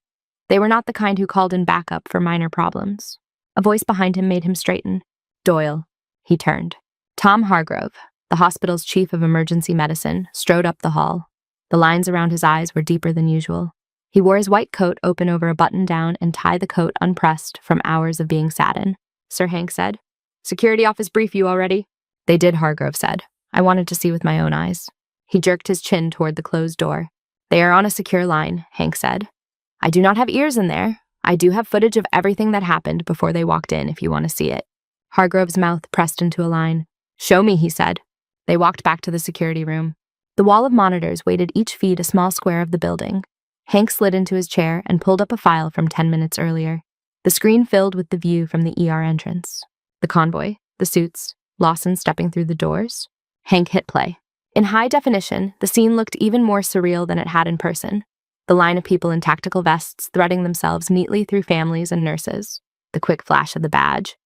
They were not the kind who called in backup for minor problems. A voice behind him made him straighten. "Doyle." He turned. Tom Hargrove, the hospital's chief of emergency medicine, strode up the hall. The lines around his eyes were deeper than usual. He wore his white coat open over a button-down and tie the coat unpressed from hours of being sat in. "Sir," Hank said. "Security office brief you already?" "They did," Hargrove said. "I wanted to see with my own eyes." He jerked his chin toward the closed door. "They are on a secure line," Hank said. "I do not have ears in there. I do have footage of everything that happened before they walked in if you want to see it." Hargrove's mouth pressed into a line. "Show me," he said. They walked back to the security room. The wall of monitors weighted each feet a small square of the building. Hank slid into his chair and pulled up a file from 10 minutes earlier. The screen filled with the view from the ER entrance. The convoy, the suits, Lawson stepping through the doors. Hank hit play. In high definition, the scene looked even more surreal than it had in person. The line of people in tactical vests threading themselves neatly through families and nurses. The quick flash of the badge.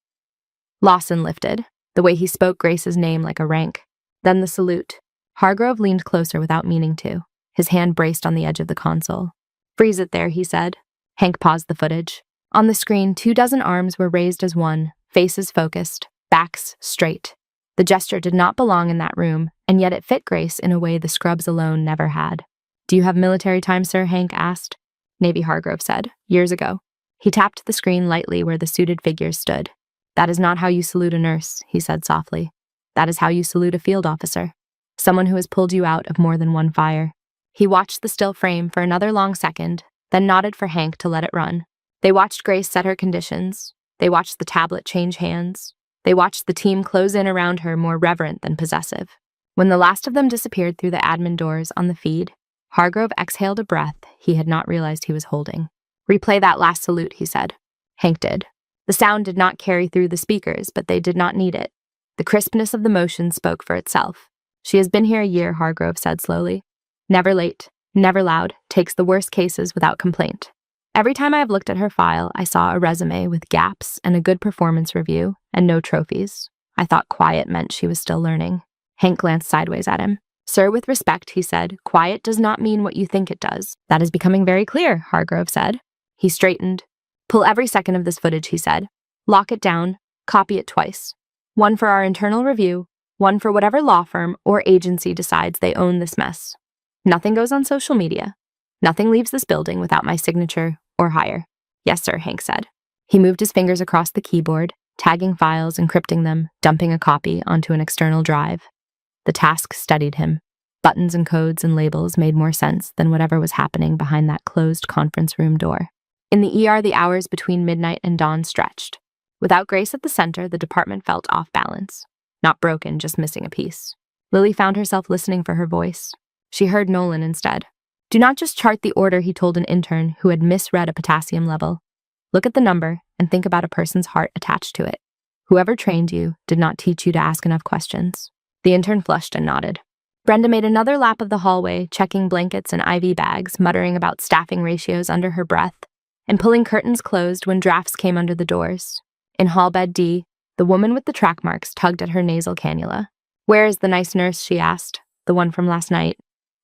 Lawson lifted, the way he spoke Grace's name like a rank. Then the salute. Hargrove leaned closer without meaning to. His hand braced on the edge of the console. "Freeze it there," he said. Hank paused the footage. On the screen, 24 arms were raised as one, faces focused, backs straight. The gesture did not belong in that room, and yet it fit Grace in a way the scrubs alone never had. "Do you have military time, sir?" Hank asked. "Navy," Hargrove said. "Years ago." He tapped the screen lightly where the suited figures stood. "That is not how you salute a nurse," he said softly. "That is how you salute a field officer. Someone who has pulled you out of more than one fire." He watched the still frame for another long second, then nodded for Hank to let it run. They watched Grace set her conditions. They watched the tablet change hands. They watched the team close in around her, more reverent than possessive. When the last of them disappeared through the admin doors on the feed, Hargrove exhaled a breath he had not realized he was holding. "Replay that last salute," he said. Hank did. The sound did not carry through the speakers, but they did not need it. The crispness of the motion spoke for itself. "She has been here a year," Hargrove said slowly. "Never late, never loud, takes the worst cases without complaint. Every time I have looked at her file, I saw a resume with gaps and a good performance review and no trophies. I thought quiet meant she was still learning." Hank glanced sideways at him. "Sir, with respect," he said, "quiet does not mean what you think it does." "That is becoming very clear," Hargrove said. He straightened. "Pull every second of this footage," he said. "Lock it down, copy it twice. One for our internal review, one for whatever law firm or agency decides they own this mess. Nothing goes on social media. Nothing leaves this building without my signature or higher." "Yes, sir," Hank said. He moved his fingers across the keyboard, tagging files, encrypting them, dumping a copy onto an external drive. The task steadied him. Buttons and codes and labels made more sense than whatever was happening behind that closed conference room door. In the ER, the hours between midnight and dawn stretched. Without Grace at the center, the department felt off balance. Not broken, just missing a piece. Lily found herself listening for her voice. She heard Nolan instead. "Do not just chart the order," he told an intern who had misread a potassium level. "Look at the number and think about a person's heart attached to it. Whoever trained you did not teach you to ask enough questions." The intern flushed and nodded. Brenda made another lap of the hallway, checking blankets and IV bags, muttering about staffing ratios under her breath, and pulling curtains closed when drafts came under the doors. In hall bed D, the woman with the track marks tugged at her nasal cannula. "Where is the nice nurse?" she asked. "The one from last night."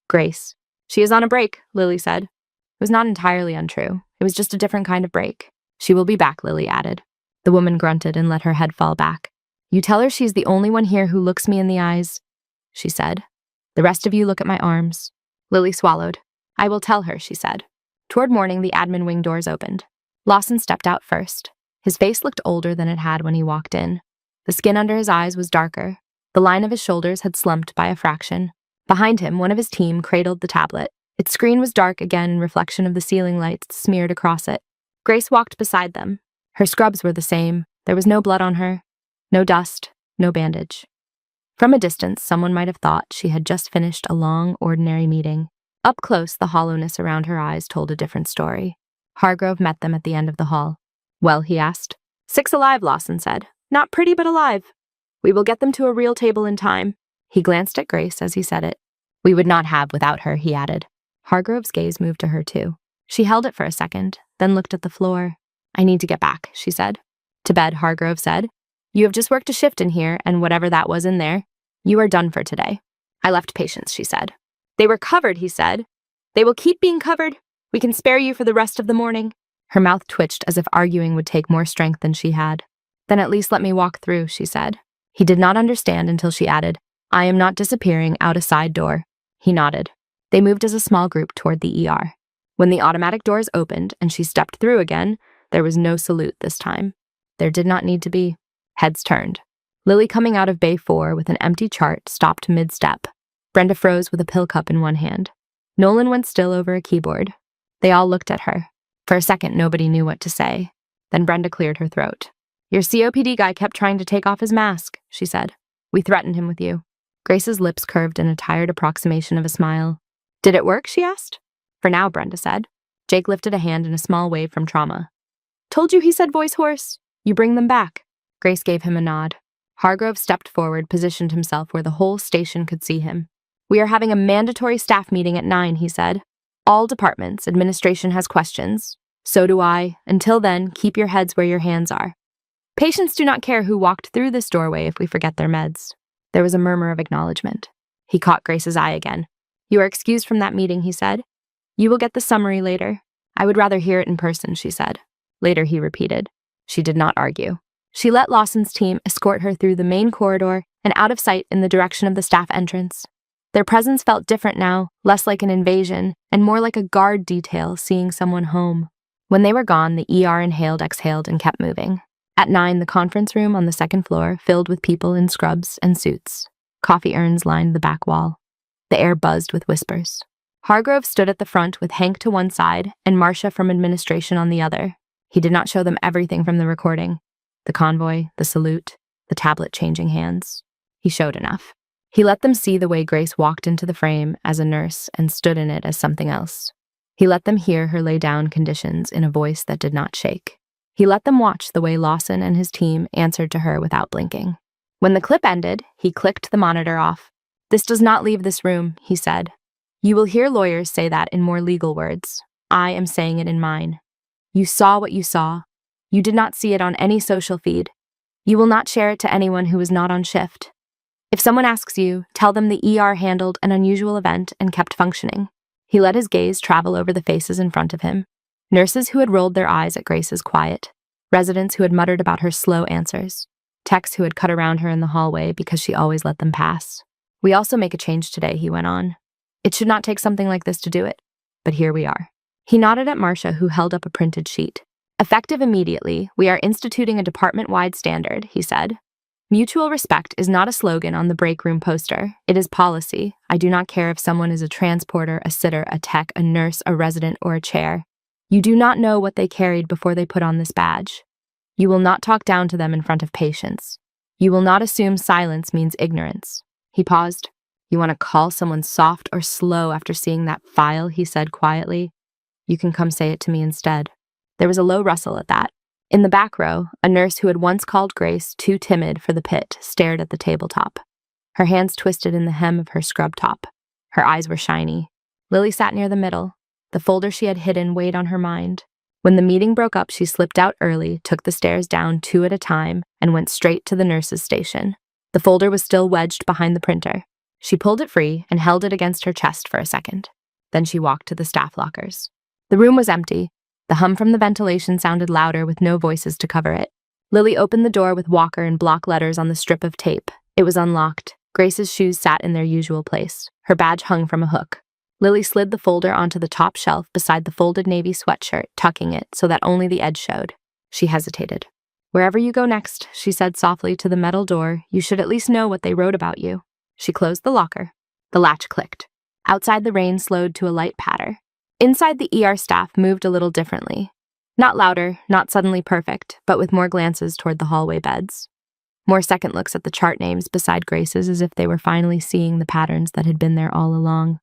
"Grace." "She is on a break," Lily said. It was not entirely untrue. It was just a different kind of break. "She will be back," Lily added. The woman grunted and let her head fall back. "You tell her she's the only one here who looks me in the eyes," she said. "The rest of you look at my arms." Lily swallowed. "I will tell her," she said. Toward morning, the admin wing doors opened. Lawson stepped out first. His face looked older than it had when he walked in. The skin under his eyes was darker. The line of his shoulders had slumped by a fraction. Behind him, one of his team cradled the tablet. Its screen was dark again in reflection of the ceiling lights smeared across it. Grace walked beside them. Her scrubs were the same. There was no blood on her. No dust. No bandage. From a distance, someone might have thought she had just finished a long, ordinary meeting. Up close, the hollowness around her eyes told a different story. Hargrove met them at the end of the hall. "Well," he asked. "6 alive," Lawson said. "Not pretty, but alive. We will get them to a real table in time." He glanced at Grace as he said it. "We would not have without her," he added. Hargrove's gaze moved to her too. She held it for a second, then looked at the floor. "I need to get back," she said. "To bed," Hargrove said. "You have just worked a shift in here, and whatever that was in there. You are done for today." "I left patients," she said. "They were covered," he said. "They will keep being covered. We can spare you for the rest of the morning." Her mouth twitched as if arguing would take more strength than she had. "Then at least let me walk through," she said. He did not understand until she added, "I am not disappearing out a side door." He nodded. They moved as a small group toward the ER. When the automatic doors opened and she stepped through again, there was no salute this time. There did not need to be. Heads turned. Lily, coming out of Bay 4 with an empty chart, stopped mid-step. Brenda froze with a pill cup in one hand. Nolan went still over a keyboard. They all looked at her. For a second, nobody knew what to say. Then Brenda cleared her throat. "Your COPD guy kept trying to take off his mask," she said. "We threatened him with you." Grace's lips curved in a tired approximation of a smile. "Did it work?" she asked. "For now," Brenda said. Jake lifted a hand in a small wave from trauma. "Told you," he said, voice hoarse. "You bring them back." Grace gave him a nod. Hargrove stepped forward, positioned himself where the whole station could see him. "We are having a mandatory staff meeting at 9, he said. "All departments, administration has questions. So do I. Until then, keep your heads where your hands are. Patients do not care who walked through this doorway if we forget their meds." There was a murmur of acknowledgement. He caught Grace's eye again. "You are excused from that meeting," he said. "You will get the summary later." "I would rather hear it in person," she said. Later, he repeated. She did not argue. She let Lawson's team escort her through the main corridor and out of sight in the direction of the staff entrance. Their presence felt different now, less like an invasion, and more like a guard detail seeing someone home. When they were gone, the ER inhaled, exhaled, and kept moving. At 9, the conference room on the second floor filled with people in scrubs and suits. Coffee urns lined the back wall. The air buzzed with whispers. Hargrove stood at the front with Hank to one side and Marcia from administration on the other. He did not show them everything from the recording. The convoy, the salute, the tablet changing hands. He showed enough. He let them see the way Grace walked into the frame as a nurse and stood in it as something else. He let them hear her lay down conditions in a voice that did not shake. He let them watch the way Lawson and his team answered to her without blinking. When the clip ended, he clicked the monitor off. "This does not leave this room," he said. "You will hear lawyers say that in more legal words. I am saying it in mine. You saw what you saw. You did not see it on any social feed. You will not share it to anyone who is not on shift. If someone asks you, tell them the ER handled an unusual event and kept functioning." He let his gaze travel over the faces in front of him. Nurses who had rolled their eyes at Grace's quiet. Residents who had muttered about her slow answers. Techs who had cut around her in the hallway because she always let them pass. "We also make a change today," he went on. "It should not take something like this to do it. But here we are." He nodded at Marcia, who held up a printed sheet. "Effective immediately, we are instituting a department-wide standard," he said. "Mutual respect is not a slogan on the break room poster. It is policy. I do not care if someone is a transporter, a sitter, a tech, a nurse, a resident, or a chair. You do not know what they carried before they put on this badge. You will not talk down to them in front of patients. You will not assume silence means ignorance." He paused. "You want to call someone soft or slow after seeing that file?" he said quietly. "You can come say it to me instead." There was a low rustle at that. In the back row, a nurse who had once called Grace too timid for the pit stared at the tabletop. Her hands twisted in the hem of her scrub top. Her eyes were shiny. Lily sat near the middle. The folder she had hidden weighed on her mind. When the meeting broke up, she slipped out early, took the stairs down 2 at a time, and went straight to the nurse's station. The folder was still wedged behind the printer. She pulled it free and held it against her chest for a second. Then she walked to the staff lockers. The room was empty. The hum from the ventilation sounded louder with no voices to cover it. Lily opened the door with Walker in block letters on the strip of tape. It was unlocked. Grace's shoes sat in their usual place. Her badge hung from a hook. Lily slid the folder onto the top shelf beside the folded navy sweatshirt, tucking it so that only the edge showed. She hesitated. "Wherever you go next," she said softly to the metal door, "you should at least know what they wrote about you." She closed the locker. The latch clicked. Outside, the rain slowed to a light patter. Inside, the ER staff moved a little differently. Not louder, not suddenly perfect, but with more glances toward the hallway beds. More second looks at the chart names beside Grace's as if they were finally seeing the patterns that had been there all along.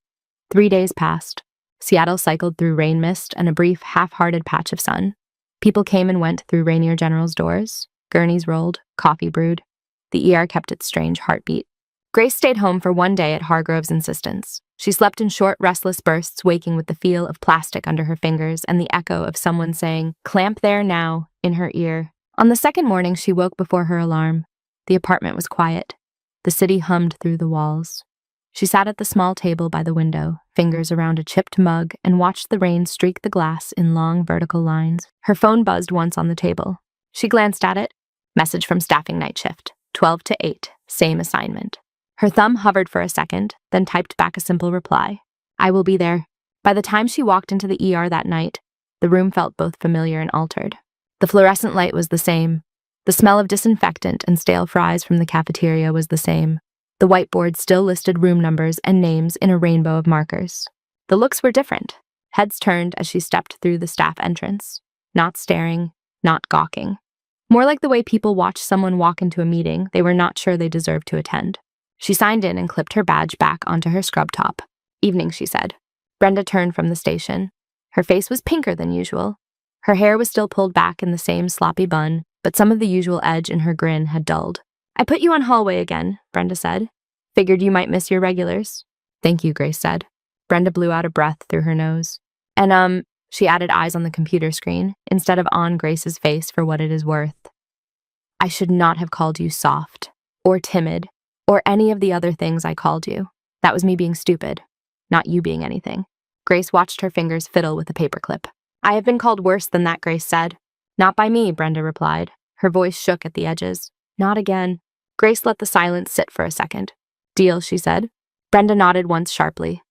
3 days passed. Seattle cycled through rain mist and a brief, half-hearted patch of sun. People came and went through Rainier General's doors. Gurneys rolled, coffee brewed. The ER kept its strange heartbeat. Grace stayed home for 1 day at Hargrove's insistence. She slept in short, restless bursts, waking with the feel of plastic under her fingers and the echo of someone saying, "Clamp there now," in her ear. On the second morning, she woke before her alarm. The apartment was quiet. The city hummed through the walls. She sat at the small table by the window, fingers around a chipped mug, and watched the rain streak the glass in long vertical lines. Her phone buzzed once on the table. She glanced at it. Message from staffing night shift, 12 to 8, same assignment. Her thumb hovered for a second, then typed back a simple reply. "I will be there." By the time she walked into the ER that night, the room felt both familiar and altered. The fluorescent light was the same. The smell of disinfectant and stale fries from the cafeteria was the same. The whiteboard still listed room numbers and names in a rainbow of markers. The looks were different. Heads turned as she stepped through the staff entrance. Not staring, not gawking. More like the way people watch someone walk into a meeting they were not sure they deserved to attend. She signed in and clipped her badge back onto her scrub top. "Evening," she said. Brenda turned from the station. Her face was pinker than usual. Her hair was still pulled back in the same sloppy bun, but some of the usual edge in her grin had dulled. I put you on hallway again, Brenda said. Figured you might miss your regulars. Thank you, Grace said. Brenda blew out a breath through her nose. And, she added eyes on the computer screen instead of on Grace's face for what it is worth. I should not have called you soft, or timid, or any of the other things I called you. That was me being stupid, not you being anything. Grace watched her fingers fiddle with a paperclip. I have been called worse than that, Grace said. Not by me, Brenda replied. Her voice shook at the edges. Not again. Grace let the silence sit for a second. Deal, she said. Brenda nodded once sharply.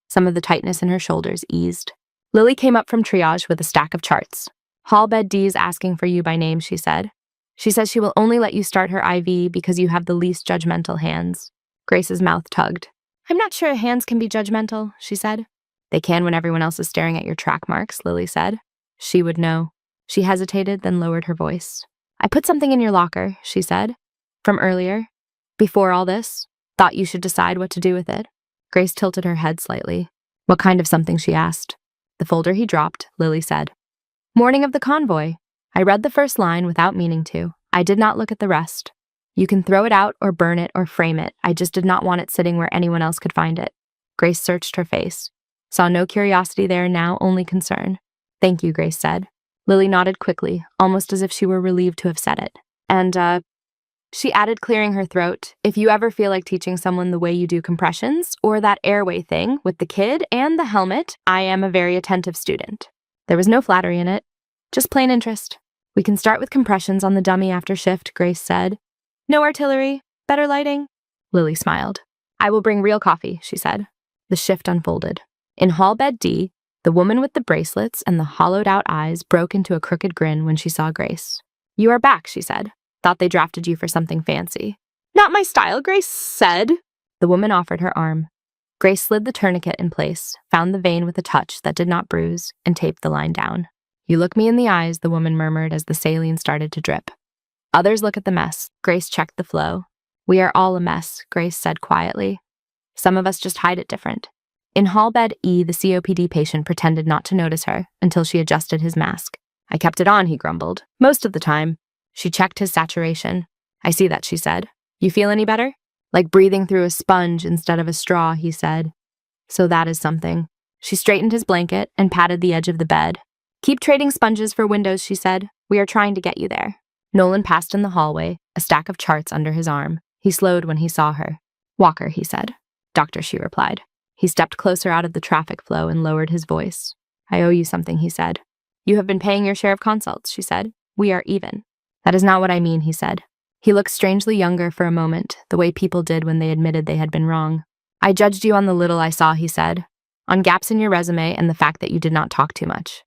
Some of the tightness in her shoulders eased. Lily came up from triage with a stack of charts. Hall bed D's asking for you by name, she said. She says she will only let you start her IV because you have the least judgmental hands. Grace's mouth tugged. I'm not sure hands can be judgmental, she said. They can when everyone else is staring at your track marks, Lily said. She would know. She hesitated, then lowered her voice. I put something in your locker, she said. From earlier. Before all this. Thought you should decide what to do with it. Grace tilted her head slightly. What kind of something, she asked. The folder he dropped, Lily said. Morning of the convoy. I read the first line without meaning to. I did not look at the rest. You can throw it out or burn it or frame it. I just did not want it sitting where anyone else could find it. Grace searched her face. Saw no curiosity there now, only concern. Thank you, Grace said. Lily nodded quickly, almost as if she were relieved to have said it. And, she added, clearing her throat, if you ever feel like teaching someone the way you do compressions, or that airway thing with the kid and the helmet, I am a very attentive student. There was no flattery in it, just plain interest. We can start with compressions on the dummy after shift, Grace said. No artillery, better lighting. Lily smiled. I will bring real coffee, she said. The shift unfolded. In hall bed D, the woman with the bracelets and the hollowed-out eyes broke into a crooked grin when she saw Grace. You are back, she said. Thought they drafted you for something fancy. Not my style, Grace said. The woman offered her arm. Grace slid the tourniquet in place, found the vein with a touch that did not bruise, and taped the line down. You look me in the eyes, the woman murmured as the saline started to drip. Others look at the mess. Grace checked the flow. We are all a mess, Grace said quietly. Some of us just hide it different. In hall bed E, the COPD patient pretended not to notice her until she adjusted his mask. I kept it on, he grumbled. Most of the time. She checked his saturation. I see that, she said. You feel any better? Like breathing through a sponge instead of a straw, he said. So that is something. She straightened his blanket and patted the edge of the bed. Keep trading sponges for windows, she said. We are trying to get you there. Nolan passed in the hallway, a stack of charts under his arm. He slowed when he saw her. Walker, he said. Doctor, she replied. He stepped closer out of the traffic flow and lowered his voice. I owe you something, he said. You have been paying your share of consults, she said. We are even. That is not what I mean, he said. He looked strangely younger for a moment, the way people did when they admitted they had been wrong. I judged you on the little I saw, he said. On gaps in your resume and the fact that you did not talk too much.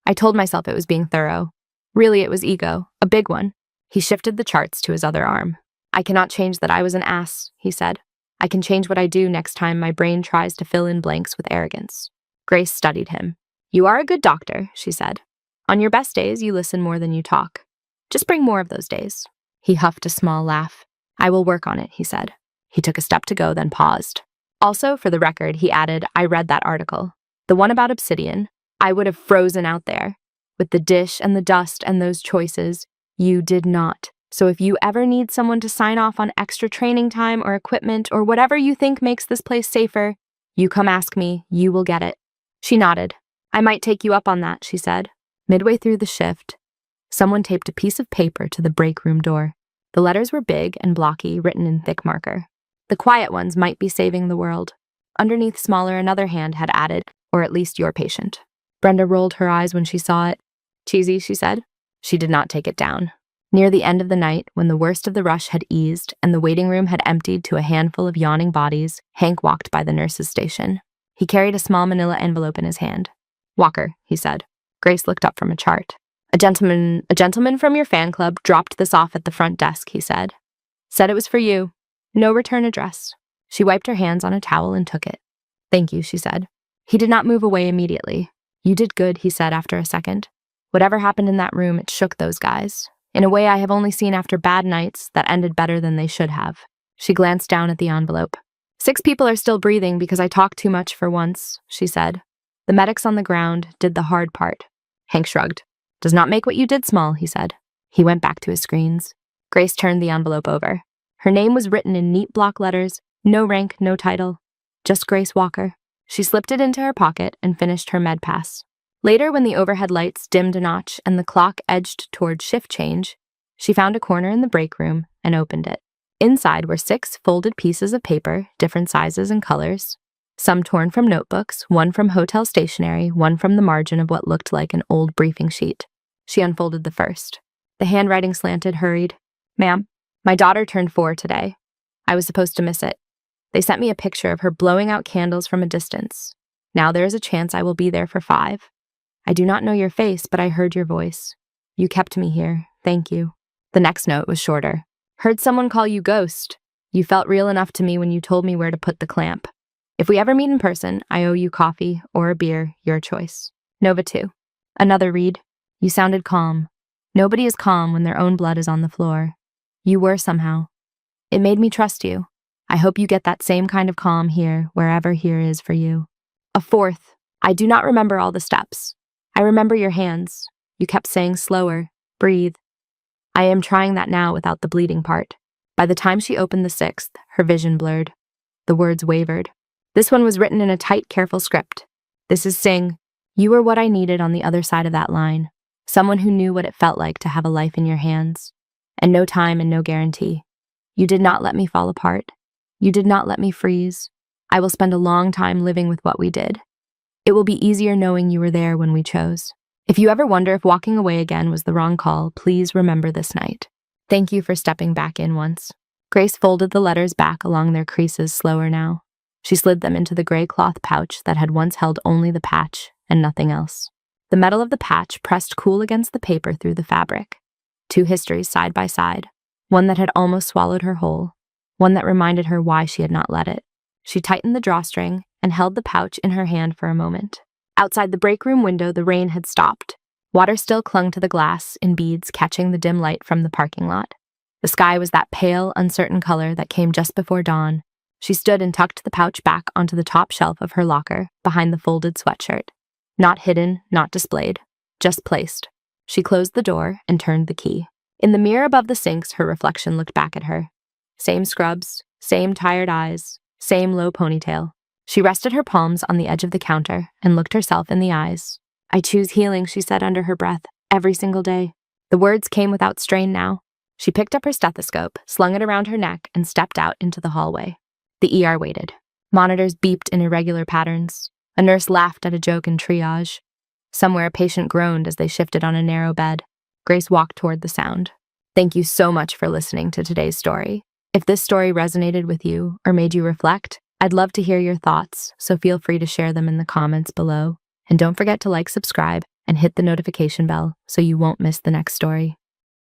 I told myself it was being thorough. Really, it was ego, a big one. He shifted the charts to his other arm. I cannot change that I was an ass, he said. I can change what I do next time my brain tries to fill in blanks with arrogance. Grace studied him. You are a good doctor, she said. On your best days, you listen more than you talk. Just bring more of those days. He huffed a small laugh. I will work on it, he said. He took a step to go, then paused. Also, for the record, he added, I read that article. The one about obsidian. I would have frozen out there. With the dish and the dust and those choices, you did not. So if you ever need someone to sign off on extra training time or equipment or whatever you think makes this place safer, you come ask me, you will get it. She nodded. I might take you up on that, she said. Midway through the shift, someone taped a piece of paper to the break room door. The letters were big and blocky, written in thick marker. The quiet ones might be saving the world. Underneath smaller, another hand had added, or at least your patient. Brenda rolled her eyes when she saw it. Cheesy, she said. She did not take it down. Near the end of the night, when the worst of the rush had eased and the waiting room had emptied to a handful of yawning bodies, Hank walked by the nurse's station. He carried a small manila envelope in his hand. Walker, he said. Grace looked up from a chart. A gentleman from your fan club dropped this off at the front desk, he said. Said it was for you. No return address. She wiped her hands on a towel and took it. Thank you, she said. He did not move away immediately. You did good, he said after a second. Whatever happened in that room, it shook those guys. In a way I have only seen after bad nights that ended better than they should have. She glanced down at the envelope. 6 people are still breathing because I talked too much for once, she said. The medics on the ground did the hard part. Hank shrugged. Does not make what you did small, he said. He went back to his screens. Grace turned the envelope over. Her name was written in neat block letters, no rank, no title, just Grace Walker. She slipped it into her pocket and finished her med pass. Later, when the overhead lights dimmed a notch and the clock edged toward shift change, she found a corner in the break room and opened it. Inside were 6 folded pieces of paper, different sizes and colors, some torn from notebooks, one from hotel stationery, one from the margin of what looked like an old briefing sheet. She unfolded the first. The handwriting slanted, hurried. "Ma'am, my daughter turned 4 today. I was supposed to miss it. They sent me a picture of her blowing out candles from a distance. Now there is a chance I will be there for 5. I do not know your face, but I heard your voice. You kept me here. Thank you." The next note was shorter. "Heard someone call you Ghost. You felt real enough to me when you told me where to put the clamp. If we ever meet in person, I owe you coffee or a beer, your choice. Nova 2. Another read. You sounded calm. Nobody is calm when their own blood is on the floor. You were somehow. It made me trust you. I hope you get that same kind of calm here, wherever here is for you." A fourth. "I do not remember all the steps. I remember your hands. You kept saying slower, breathe. I am trying that now without the bleeding part." By the time she opened the 6th, her vision blurred. The words wavered. This one was written in a tight, careful script. "This is Singh. You were what I needed on the other side of that line. Someone who knew what it felt like to have a life in your hands. And no time and no guarantee. You did not let me fall apart. You did not let me freeze. I will spend a long time living with what we did. It will be easier knowing you were there when we chose. If you ever wonder if walking away again was the wrong call, please remember this night. Thank you for stepping back in once." Grace folded the letters back along their creases slower now. She slid them into the gray cloth pouch that had once held only the patch and nothing else. The metal of the patch pressed cool against the paper through the fabric. 2 histories side by side, one that had almost swallowed her whole, one that reminded her why she had not let it. She tightened the drawstring and held the pouch in her hand for a moment. Outside the break room window, the rain had stopped. Water still clung to the glass in beads, catching the dim light from the parking lot. The sky was that pale, uncertain color that came just before dawn. She stood and tucked the pouch back onto the top shelf of her locker, behind the folded sweatshirt. Not hidden, not displayed, just placed. She closed the door and turned the key. In the mirror above the sinks, her reflection looked back at her. Same scrubs, same tired eyes, same low ponytail. She rested her palms on the edge of the counter and looked herself in the eyes. "I choose healing," she said under her breath, "every single day." The words came without strain now. She picked up her stethoscope, slung it around her neck, and stepped out into the hallway. The ER waited. Monitors beeped in irregular patterns. A nurse laughed at a joke in triage. Somewhere a patient groaned as they shifted on a narrow bed. Grace walked toward the sound. Thank you so much for listening to today's story. If this story resonated with you or made you reflect, I'd love to hear your thoughts, so feel free to share them in the comments below. And don't forget to like, subscribe, and hit the notification bell so you won't miss the next story.